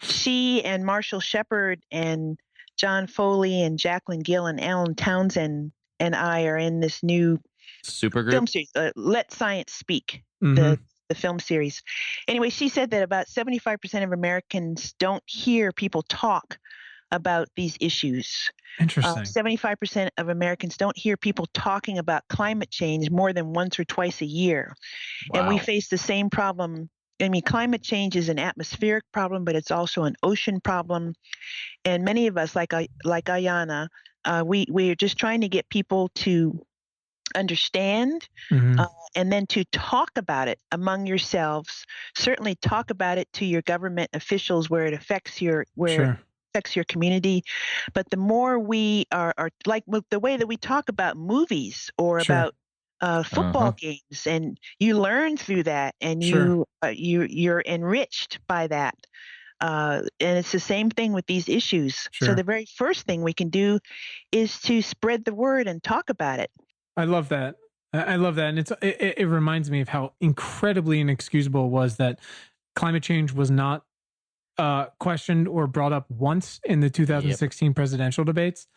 She and Marshall Shepard and John Foley and Jacqueline Gill and Alan Townsend and I are in this new super film series, Let Science Speak, the film series. Anyway, she said that about 75% of Americans don't hear people talk about these issues. Interesting. 75% of Americans don't hear people talking about climate change more than once or twice a year. Wow. And we face the same problem. I mean, climate change is an atmospheric problem, but it's also an ocean problem. And many of us, like Ayanna, we're just trying to get people to understand and then to talk about it among yourselves. Certainly talk about it to your government officials where it affects your affects your community. But the more we are like the way that we talk about movies or about football games, and you learn through that, and you're enriched by that. And it's the same thing with these issues. Sure. So the very first thing we can do is to spread the word and talk about it. I love that. I love that. And it reminds me of how incredibly inexcusable it was that climate change was not questioned or brought up once in the 2016 presidential debates.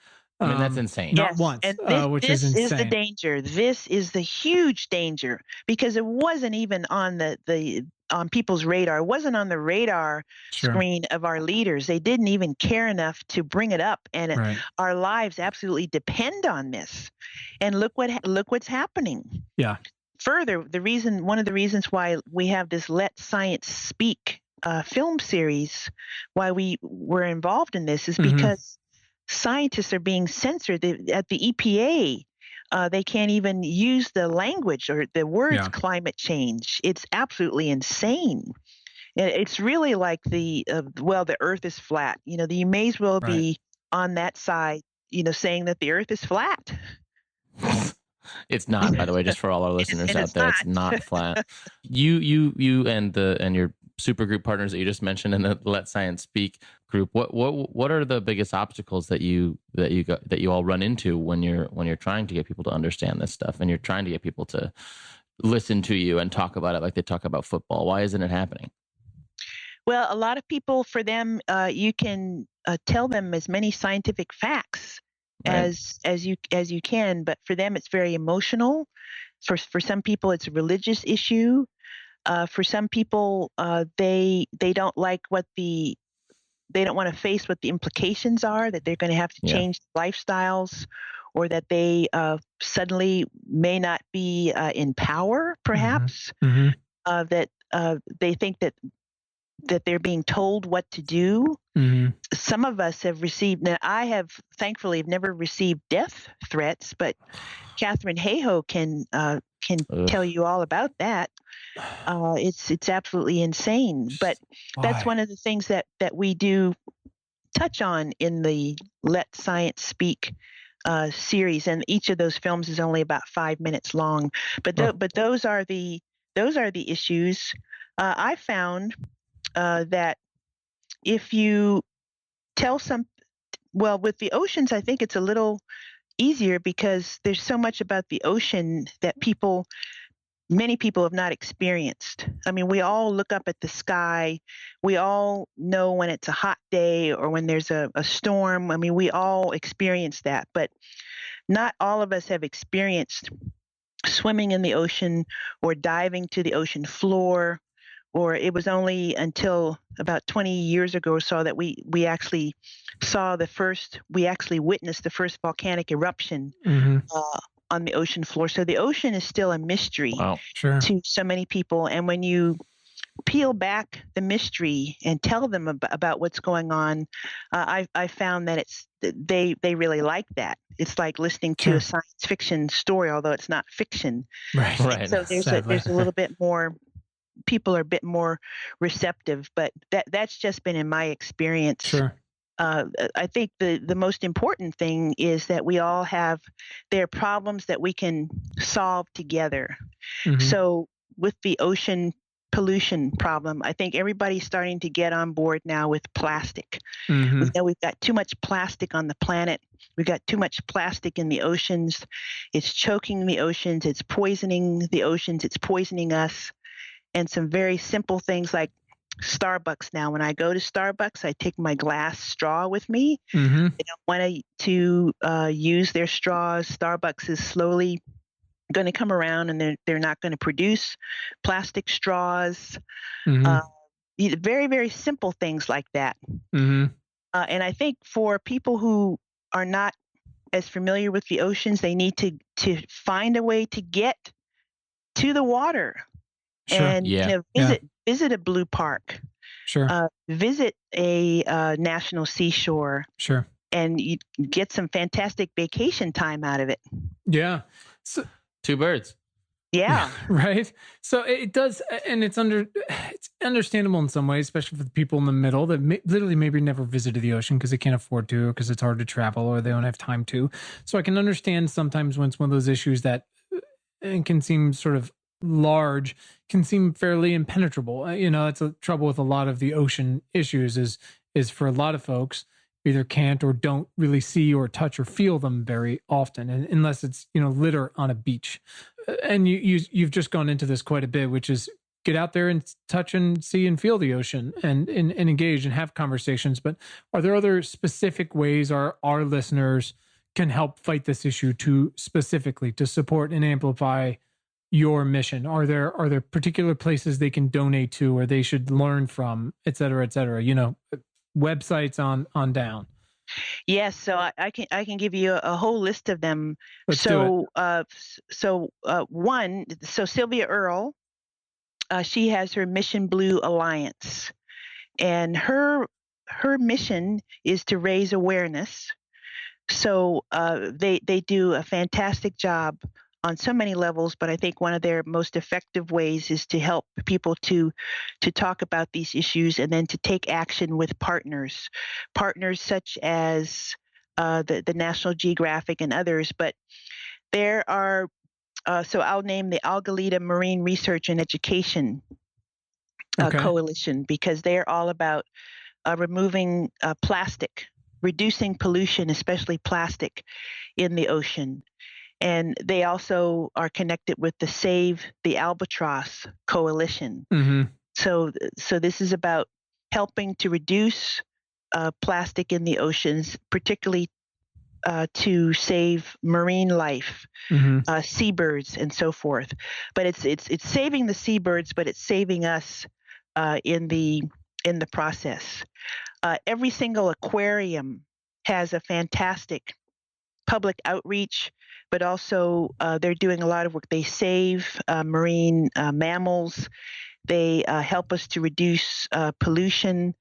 I mean, that's insane. Not once, and which this is insane. is the danger. This is the huge danger, because it wasn't even on on people's radar. It wasn't on the radar screen of our leaders. They didn't even care enough to bring it up, and our lives absolutely depend on this. And look what's happening. Yeah. Further, one of the reasons why we have this Let Science Speak film series, why we were involved in this, is because scientists are being censored at the EPA. They can't even use the language or the words climate change. It's absolutely insane. It's really like the earth is flat. You may as well be on that side, saying that the earth is flat. It's not, by the way, just for all our listeners out there. It's not flat. You and your supergroup partners that you just mentioned in the Let Science Speak group, what are the biggest obstacles that you all run into when you're trying to get people to understand this stuff, and you're trying to get people to listen to you and talk about it like they talk about football? Why isn't it happening? Well, a lot of people, for them, you can tell them as many scientific facts as you can, but for them it's very emotional. For some people it's a religious issue. For some people, they don't like they don't want to face what the implications are, that they're going to have to change lifestyles, or that they suddenly may not be in power, perhaps. That they think that they're being told what to do. Some of us have received. Now, I have thankfully never received death threats, but Catherine Hayhoe can tell you all about that. It's absolutely insane. But that's one of the things that we do touch on in the Let Science Speak series, and each of those films is only about 5 minutes long. But those are the issues. I found that if you tell with the oceans, I think it's a little easier because there's so much about the ocean that many people have not experienced. I mean, we all look up at the sky. We all know when it's a hot day or when there's a storm. I mean, we all experience that, but not all of us have experienced swimming in the ocean or diving to the ocean floor. Or it was only until about 20 years ago or so that we actually witnessed the first volcanic eruption on the ocean floor. So the ocean is still a mystery to so many people. And when you peel back the mystery and tell them about what's going on, I found that they really like that. It's like listening to a science fiction story, although it's not fiction. Right. So there's a little bit more. People are a bit more receptive, but that's just been in my experience. I think the most important thing is that we all have their problems that we can solve together. So with the ocean pollution problem, I think everybody's starting to get on board now with plastic. We know we've got too much plastic on the planet. We've got too much plastic in the oceans. It's choking the oceans. It's poisoning the oceans. It's poisoning us. And some very simple things like Starbucks now. When I go to Starbucks, I take my glass straw with me. They don't want to use their straws. Starbucks is slowly going to come around, and they're not going to produce plastic straws. Very, very simple things like that. And I think for people who are not as familiar with the oceans, they need to find a way to get to the water. And visit a blue park, visit a national seashore, and you get some fantastic vacation time out of it. Yeah, so, 2 birds. Yeah, right. So it does, and it's understandable in some ways, especially for the people in the middle that literally maybe never visited the ocean because they can't afford to, because it's hard to travel, or they don't have time to. So I can understand sometimes when it's one of those issues that it can seem sort of large can seem fairly impenetrable. That's a trouble with a lot of the ocean issues is for a lot of folks either can't or don't really see or touch or feel them very often, and unless it's litter on a beach. And you've just gone into this quite a bit, which is get out there and touch and see and feel the ocean and engage and have conversations. But are there other specific ways our listeners can help fight this issue specifically to support and amplify your mission? Are there particular places they can donate to or they should learn from, et cetera, websites on down? Yes, so I can give you a whole list of them. Let's do it. So Sylvia Earle, she has her Mission Blue Alliance, and her mission is to raise awareness. So they do a fantastic job on so many levels, but I think one of their most effective ways is to help people to talk about these issues and then to take action with partners such as the National Geographic and others. But there are, so I'll name the Algalita Marine Research and Education Coalition, because they're all about removing plastic, reducing pollution, especially plastic, in the ocean. And they also are connected with the Save the Albatross Coalition. Mm-hmm. So this is about helping to reduce plastic in the oceans, particularly to save marine life, seabirds, and so forth. But it's saving the seabirds, but it's saving us in the process. Every single aquarium has a fantastic public outreach, but also they're doing a lot of work. They save marine mammals. They help us to reduce pollution.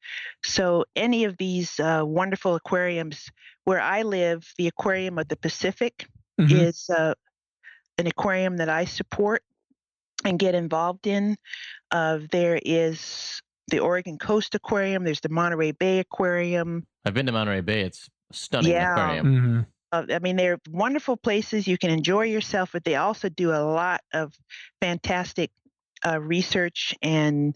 So any of these wonderful aquariums, where I live, the Aquarium of the Pacific is an aquarium that I support and get involved in. There is the Oregon Coast Aquarium. There's the Monterey Bay Aquarium. I've been to Monterey Bay. It's a stunning aquarium. Mm-hmm. I mean, they're wonderful places. You can enjoy yourself, but they also do a lot of fantastic research and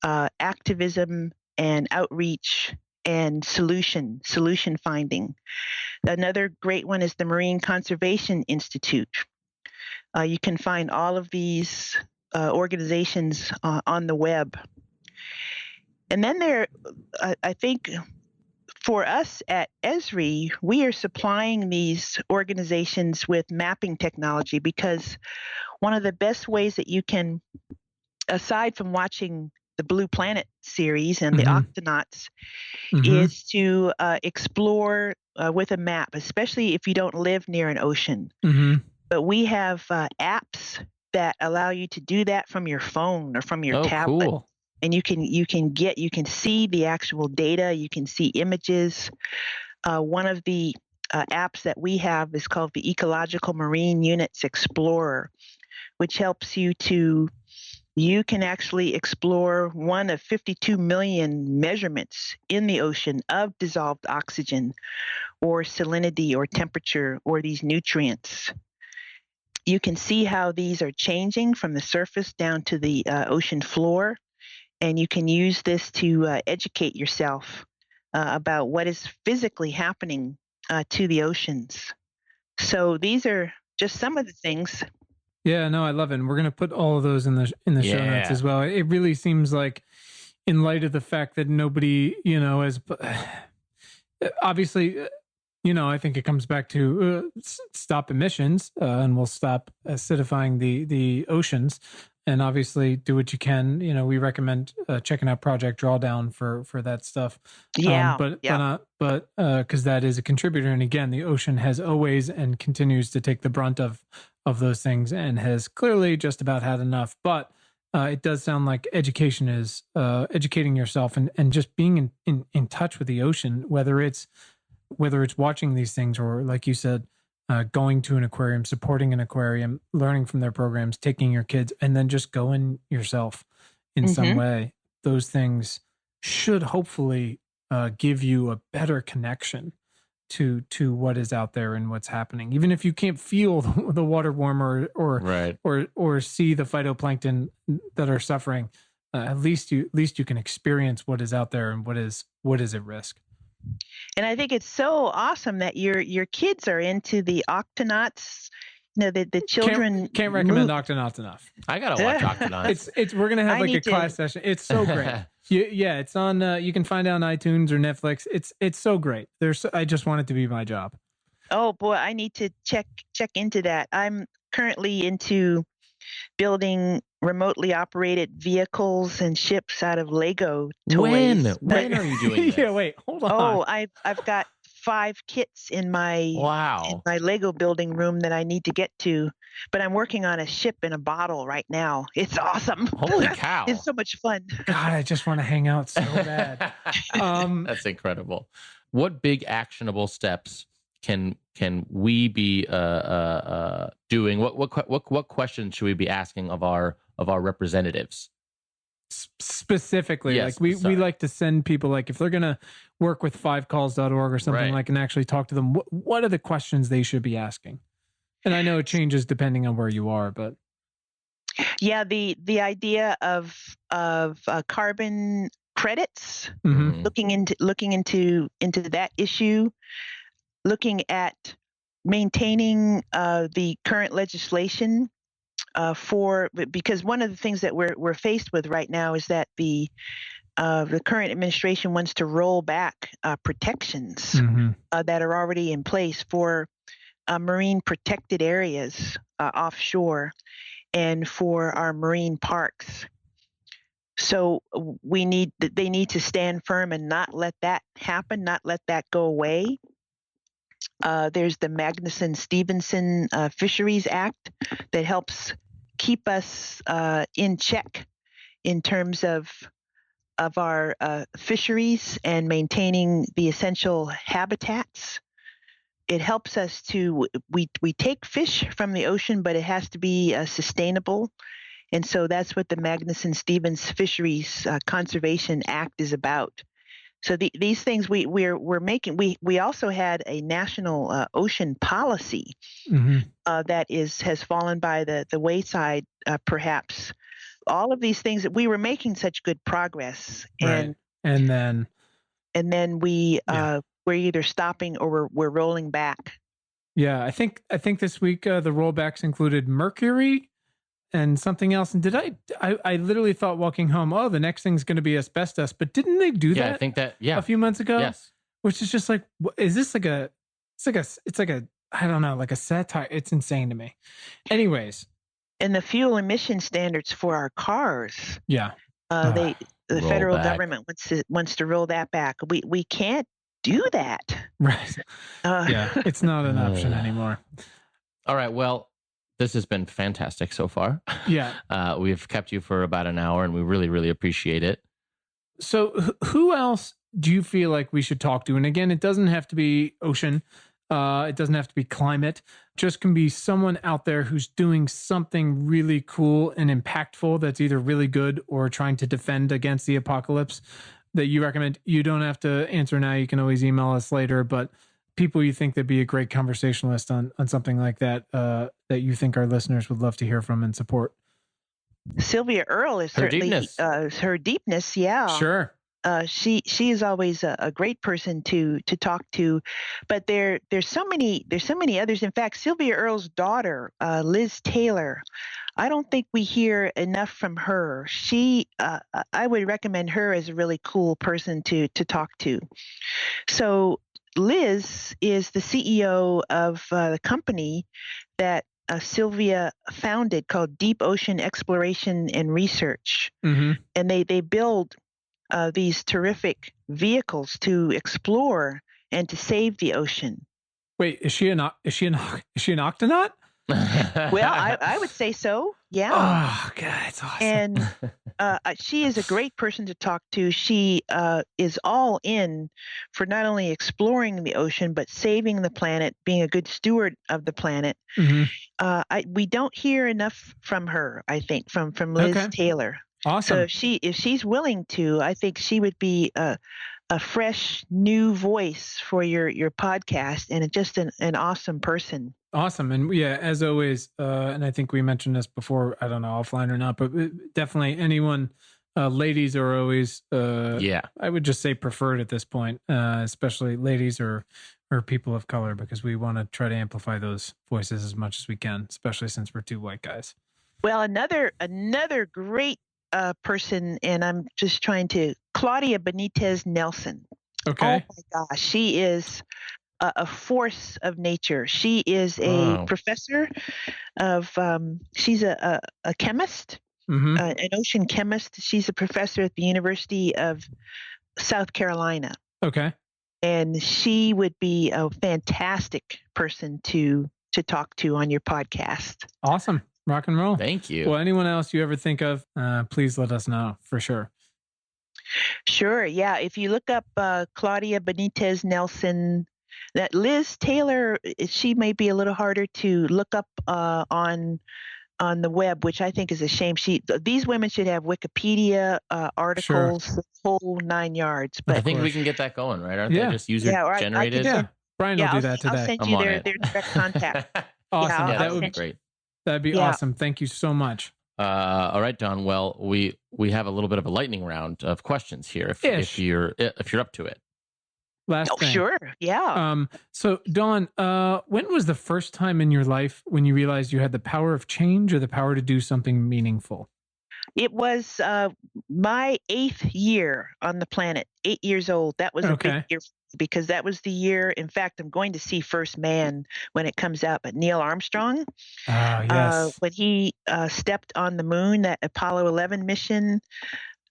activism and outreach and solution finding. Another great one is the Marine Conservation Institute. You can find all of these organizations on the web. And then I think for us at ESRI, we are supplying these organizations with mapping technology, because one of the best ways that you can, aside from watching the Blue Planet series and the Octonauts, is to explore with a map, especially if you don't live near an ocean. But we have apps that allow you to do that from your phone or from your tablet. Cool. And you can see the actual data. You can see images. One of the apps that we have is called the Ecological Marine Units Explorer, which helps you can actually explore one of 52 million measurements in the ocean of dissolved oxygen or salinity or temperature or these nutrients. You can see how these are changing from the surface down to the ocean floor. And you can use this to educate yourself about what is physically happening to the oceans. So these are just some of the things. Yeah, no, I love it. And we're going to put all of those in the show notes as well. It really seems like, in light of the fact that nobody, has obviously, I think it comes back to stop emissions and we'll stop acidifying the oceans. And obviously do what you can. We recommend checking out Project Drawdown for that stuff. But because that is a contributor. And again, the ocean has always and continues to take the brunt of those things and has clearly just about had enough. But it does sound like education is educating yourself and just being in touch with the ocean, whether it's watching these things or, like you said, going to an aquarium, supporting an aquarium, learning from their programs, taking your kids, and then just going yourself in some way. Those things should hopefully give you a better connection to what is out there and what's happening. Even if you can't feel the water warmer or see the phytoplankton that are suffering, at least you can experience what is out there and what is at risk. And I think it's so awesome that your kids are into the Octonauts. The children can't recommend Octonauts enough. I gotta watch Octonauts. It's we're gonna have a class session. It's so great. Yeah, it's on. You can find it on iTunes or Netflix. It's so great. I just want it to be my job. Oh boy, I need to check into that. I'm currently into building remotely operated vehicles and ships out of Lego toys. When are you doing this? Yeah, wait, hold on. Oh, I've got 5 kits in my in my Lego building room that I need to get to, but I'm working on a ship in a bottle right now. It's awesome. Holy cow. It's so much fun. God, I just want to hang out so bad. That's incredible. What big actionable steps can we be doing? What questions should we be asking of our representatives? Specifically, yes, like we like to send people, like if they're gonna work with 5calls.org or something, like, and actually talk to them, what are the questions they should be asking? And I know it changes depending on where you are, but yeah, the idea of carbon credits, mm-hmm. looking into that issue, looking at maintaining the current legislation because one of the things that we're faced with right now is that the current administration wants to roll back protections mm-hmm. that are already in place for marine protected areas offshore and for our marine parks. So they need to stand firm and not let that happen, not let that go away. There's the Magnuson-Stevenson Fisheries Act that helps keep us in check in terms of our fisheries and maintaining the essential habitats. It helps us we take fish from the ocean, but it has to be sustainable. And so that's what the Magnuson-Stevens Fisheries Conservation Act is about. So these things we're making. We also had a national ocean policy mm-hmm. that has fallen by the wayside, perhaps. All of these things that we were making such good progress, right. and then we're either stopping or we're rolling back. Yeah, I think this week the rollbacks included mercury and something else. And did I literally thought walking home, oh, the next thing's going to be asbestos, but didn't they do that? Yeah, I think that, a few months ago. Yes. Which is just like, is this like a I don't know, like a satire. It's insane to me. Anyways. And the fuel emission standards for our cars. Yeah. The federal government wants to roll that back. We can't do that. Right. Yeah. It's not an option anymore. All right. Well, this has been fantastic so far. Yeah. We've kept you for about an hour and we really, really appreciate it. So who else do you feel like we should talk to? And again, it doesn't have to be ocean. It doesn't have to be climate. Just can be someone out there who's doing something really cool and impactful that's either really good or trying to defend against the apocalypse that you recommend. You don't have to answer now. You can always email us later, but people you think that'd be a great conversationalist on something like that, that you think our listeners would love to hear from and support. Sylvia Earle is certainly her deepness. Yeah, sure. She is always a great person to talk to, but there's so many others. In fact, Sylvia Earle's daughter, Liz Taylor, I don't think we hear enough from her. I would recommend her as a really cool person to talk to. So Liz is the CEO of the company that Sylvia founded called Deep Ocean Exploration and Research, mm-hmm. and they build these terrific vehicles to explore and to save the ocean. Wait, is she an octonaut? Well, I would say so. Yeah. Oh God, it's awesome. And she is a great person to talk to. She is all in for not only exploring the ocean but saving the planet, being a good steward of the planet. Mm-hmm. We don't hear enough from her. I think from Liz Taylor. Awesome. So if she's willing to, I think she would be a fresh new voice for your podcast, and just an awesome person. Awesome. And yeah, as always, and I think we mentioned this before, I don't know, offline or not, but definitely anyone, ladies are always, I would just say preferred at this point, especially ladies or people of color, because we want to try to amplify those voices as much as we can, especially since we're two white guys. Well, another great person, and I'm just trying to, Claudia Benitez Nelson. Okay. Oh my gosh, she is a force of nature. She is a professor of, she's a chemist, an ocean chemist. She's a professor at the University of South Carolina. Okay. And she would be a fantastic person to talk to on your podcast. Awesome. Rock and roll. Thank you. Well, anyone else you ever think of, please let us know for sure. Sure. Yeah. If you look up Claudia Benitez Nelson, that Liz Taylor, she may be a little harder to look up on the web, which I think is a shame. These women should have Wikipedia articles, the whole 9 yards. But I think we can get that going, right? Aren't they just user generated? Brian will do that today. I'll send you their direct contact. Awesome. That would be great. That'd be awesome. Thank you so much. All right, Don. Well, we have a little bit of a lightning round of questions here, if you're up to it. Last thing. Sure. Yeah. So, Dawn, when was the first time in your life when you realized you had the power of change or the power to do something meaningful? It was my 8th year on the planet, 8 years old. That was a big year, because that was the year. In fact, I'm going to see First Man when it comes out, but Neil Armstrong, when he stepped on the moon, that Apollo 11 mission,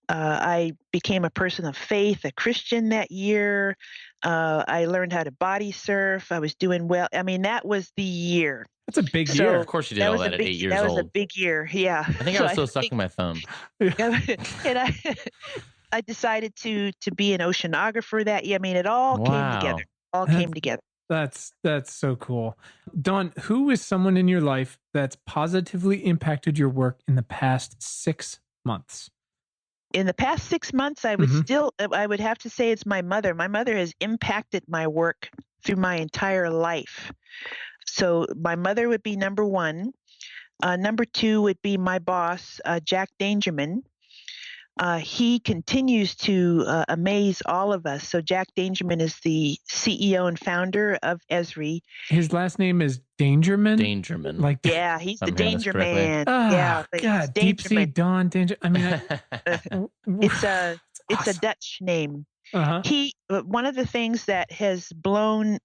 I became a person of faith, a Christian that year. I learned how to body surf. I was doing well. I mean, that was the year. That's a big year. Of course you did all that at 8 years old. That was a big year, yeah. I think I was still sucking my thumb. And I decided to be an oceanographer that year. I mean, it all came together. Came together. That's so cool. Dawn, who is someone in your life that's positively impacted your work in the past 6 months? In the past 6 months, I would have to say it's my mother. My mother has impacted my work through my entire life. So my mother would be number one. Number two would be my boss, Jack Dangerman. He continues to amaze all of us. So Jack Dangerman is the CEO and founder of ESRI. His last name is Dangerman? Dangerman. He's the Danger Man. God, Deep Sea Dawn Danger. I mean, it's a Dutch name. One of the things that has blown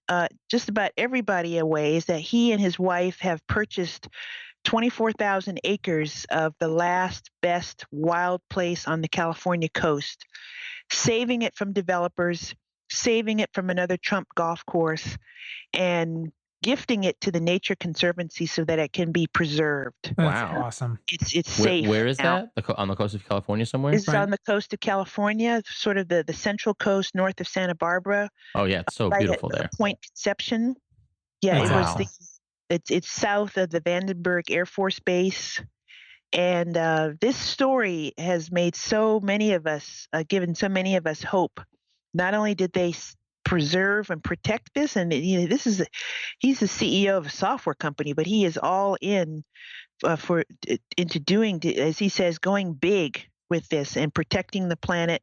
just about everybody away is that he and his wife have purchased 24,000 acres of the last best wild place on the California coast, saving it from developers, saving it from another Trump golf course, and gifting it to the Nature Conservancy so that it can be preserved. That's awesome. It's safe. Where is now. that? On the coast of California somewhere? It's on the coast of California, sort of the central coast north of Santa Barbara. Oh, yeah. It's so beautiful there. Point Conception. Yeah, it's south of the Vandenberg Air Force Base. And this story has made so many of us, given so many of us hope. Not only did they preserve and protect this, and he's the CEO of a software company, but he is all in into doing, as he says, going big with this and protecting the planet,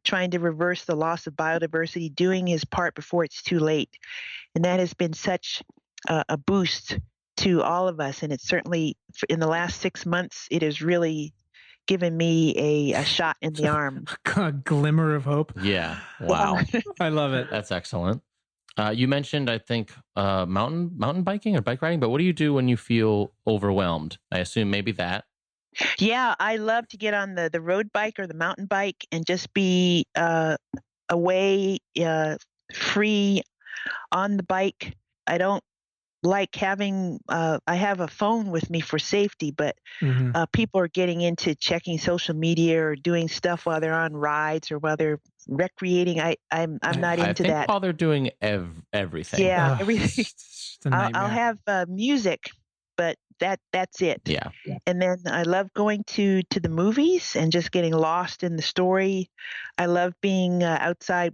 trying to reverse the loss of biodiversity, doing his part before it's too late. And that has been such a boost to all of us. And it's certainly, in the last 6 months, it has really given me a shot in the arm. A glimmer of hope. Yeah. Wow. I love it. That's excellent. You mentioned, I think, mountain biking or bike riding, but what do you do when you feel overwhelmed? I assume maybe that. Yeah, I love to get on the road bike or the mountain bike and just be away, free on the bike. I don't like having, I have a phone with me for safety, but people are getting into checking social media or doing stuff while they're on rides or while they're recreating. I'm not into that. While they're doing everything. Yeah, everything. I'll have music, but that's it. Yeah. And then I love going to the movies and just getting lost in the story. I love being outside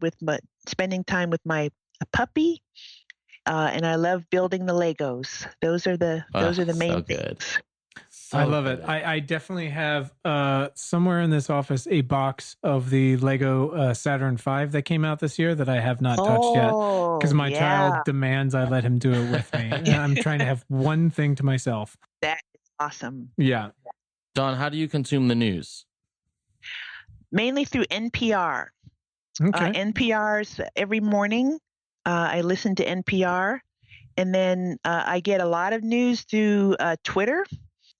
spending time with my puppy, and I love building the Legos. Those are the main so good. things. I love it. I definitely have somewhere in this office a box of the Lego Saturn V that came out this year that I have not touched yet because my child demands I let him do it with me. And I'm trying to have one thing to myself. That is awesome. Yeah. Don, how do you consume the news? Mainly through NPR. Okay. NPR's every morning. I listen to NPR, and then I get a lot of news through Twitter,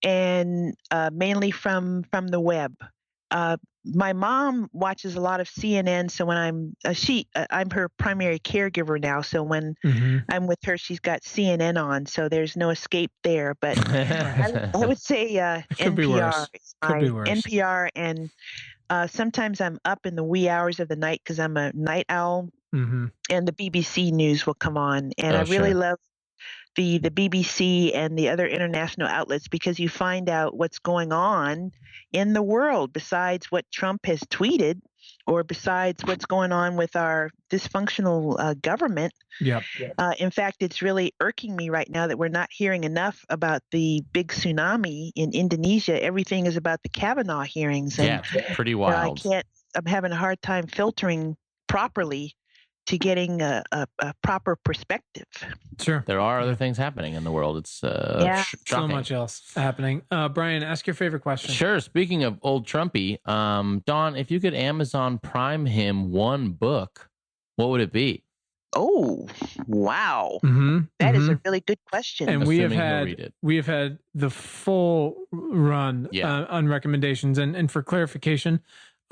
and mainly from the web. My mom watches a lot of CNN, so when I'm her primary caregiver now. So when I'm with her, she's got CNN on, so there's no escape there. But I would say NPR is my NPR, and sometimes I'm up in the wee hours of the night because I'm a night owl, and the BBC News will come on, and I really love the BBC and the other international outlets because you find out what's going on in the world besides what Trump has tweeted or besides what's going on with our dysfunctional government. Yep. In fact, it's really irking me right now that we're not hearing enough about the big tsunami in Indonesia. Everything is about the Kavanaugh hearings. And, pretty wild. I'm having a hard time filtering properly to getting a proper perspective. Sure. There are other things happening in the world. It's so much else happening. Brian, ask your favorite question. Sure. Speaking of old Trumpy, Don, if you could Amazon Prime him one book, what would it be? Oh, wow. That is a really good question. And we have had the full run on recommendations. And for clarification,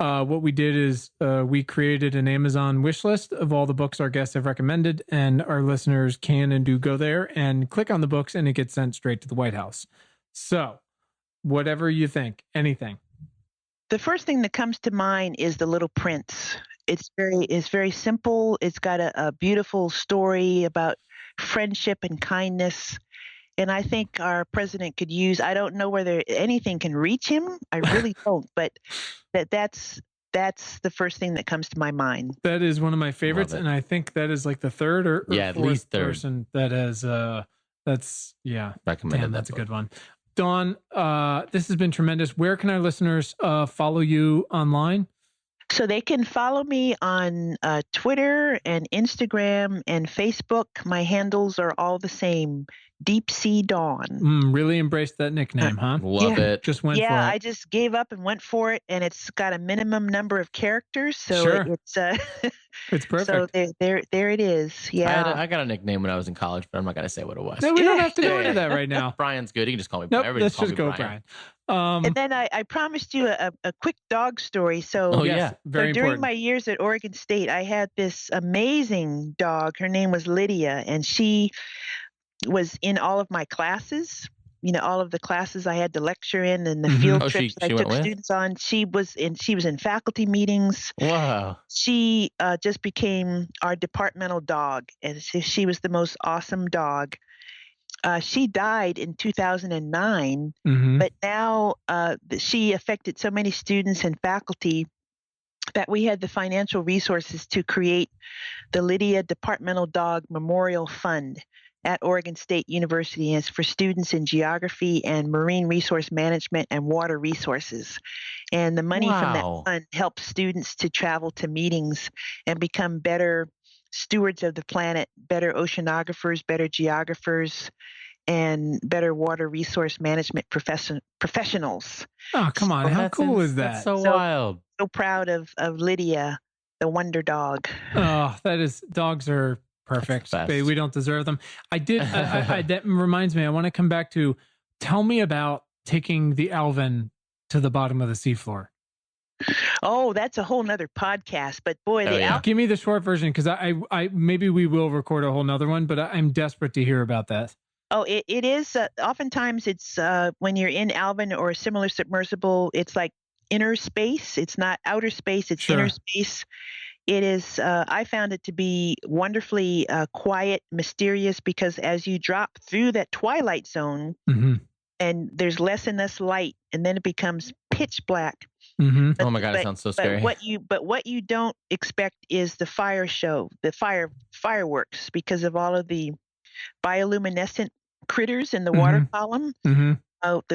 what we did is we created an Amazon wish list of all the books our guests have recommended, and our listeners can and do go there and click on the books, and it gets sent straight to the White House. So whatever you think, anything. The first thing that comes to mind is The Little Prince. It's very simple. It's got a beautiful story about friendship and kindness. And I think our president could use, I don't know whether anything can reach him. I really don't, but that's the first thing that comes to my mind. That is one of my favorites. And I think that is like the third or at least third person that has, recommended. That's a good one. Dawn, this has been tremendous. Where can our listeners follow you online? So they can follow me on Twitter and Instagram and Facebook. My handles are all the same. Deep Sea Dawn. Really embraced that nickname, huh? Love it. Just went for it. I just gave up and went for it, and it's got a minimum number of characters, so it's it's perfect. So there it is. Yeah, I got a nickname when I was in college, but I'm not gonna say what it was. No, we don't have to go into that right now. Brian's good. You can just call me. Nope, let's just go, Brian. And then I promised you a quick dog story. So, very during my years at Oregon State, I had this amazing dog. Her name was Lydia, and she was in all of my classes. You know, all of the classes I had to lecture in, and the field trips I took students on. She was in faculty meetings. Wow. She just became our departmental dog, and she was the most awesome dog. She died in 2009, but now she affected so many students and faculty that we had the financial resources to create the Lydia Departmental Dog Memorial Fund at Oregon State University. And it's for students in geography and marine resource management and water resources. And the money from that fund helps students to travel to meetings and become better stewards of the planet, better oceanographers, better geographers, and better water resource management professionals. Oh, come on. How cool is that? That's so wild. So proud of Lydia, the wonder dog. Oh, dogs are perfect. We don't deserve them. That reminds me, I want to come back to, tell me about taking the Alvin to the bottom of the seafloor. Oh, that's a whole nother podcast. But boy, give me the short version, because I maybe we will record a whole nother one, but I'm desperate to hear about that. Oh, it is. Oftentimes it's when you're in Alvin or a similar submersible, it's like inner space. It's not outer space. It's inner space. It is. I found it to be wonderfully quiet, mysterious, because as you drop through that twilight zone, and there's less and less light, and then it becomes pitch black. Mm-hmm. Oh my God, it sounds so scary. But what you don't expect is the fire show, the fireworks, because of all of the bioluminescent critters in the water column. Mm-hmm.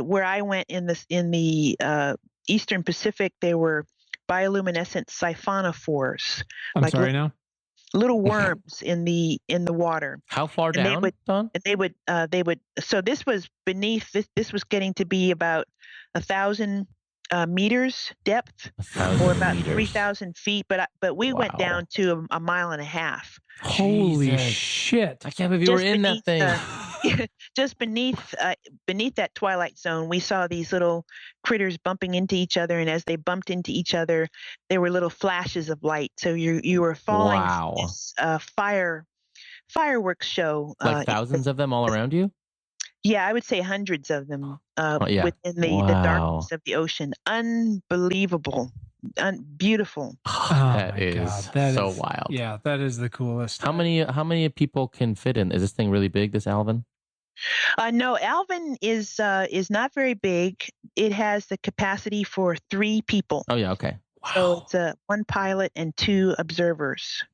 Where I went in the Eastern Pacific, there were bioluminescent siphonophores. I'm sorry now. Little worms in the water. How far down, Don? And they would. So this was beneath. This was getting to be about 1,000 meters depth, or about 3,000 feet. But we went down to a mile and a half. Holy shit! I can't believe you were in that thing. Just beneath that twilight zone, we saw these little critters bumping into each other, and as they bumped into each other, there were little flashes of light. So you were falling this fireworks show. Like thousands of them all around you? Yeah, I would say hundreds of them within the darkness of the ocean. Unbelievable. Beautiful. That is so wild. Yeah, that is the coolest. How many people can fit in? Is this thing really big, this Alvin? No, Alvin is not very big. It has the capacity for 3 people. Oh yeah, okay. Wow. So it's 1 pilot and 2 observers.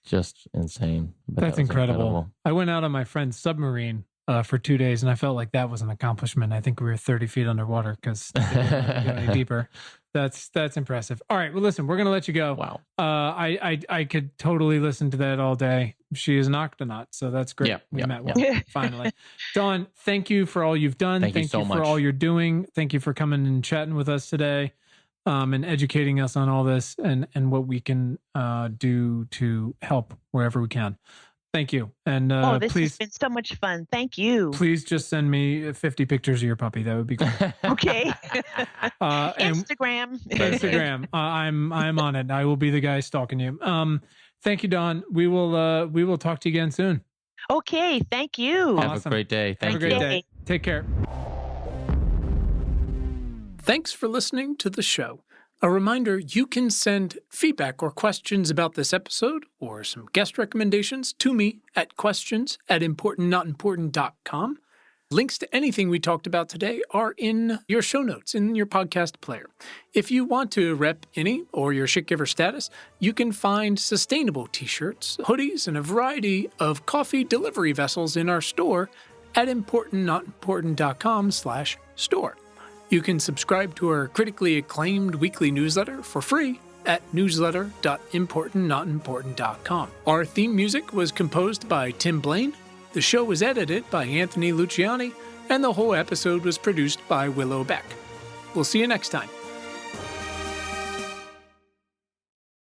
Just insane. That's incredible. I went out on my friend's submarine for 2 days, and I felt like that was an accomplishment. I think we were 30 feet underwater because I didn't go any deeper. That's impressive. All right, well, listen, we're gonna let you go. Wow. I could totally listen to that all day. She is an octonaut, so that's great. We met well, finally. Dawn, thank you for all you've done. Thank you so much for all you're doing. Thank you for coming and chatting with us today, and educating us on all this and what we can do to help wherever we can. Thank you. And this has been so much fun. Thank you. Please just send me 50 pictures of your puppy. That would be great. Okay. Instagram. Instagram. I'm on it. I will be the guy stalking you. Thank you, Dawn. We will talk to you again soon. Okay. Thank you. Have a great day. Have a great day. Take care. Thanks for listening to the show. A reminder, you can send feedback or questions about this episode or some guest recommendations to me at questions@importantnotimportant.com. Links to anything we talked about today are in your show notes in your podcast player. If you want to rep any or your shit giver status, you can find sustainable t-shirts, hoodies, and a variety of coffee delivery vessels in our store at importantnotimportant.com/store. You can subscribe to our critically acclaimed weekly newsletter for free at newsletter.importantnotimportant.com. Our theme music was composed by Tim Blaine, the show was edited by Anthony Luciani, and the whole episode was produced by Willow Beck. We'll see you next time.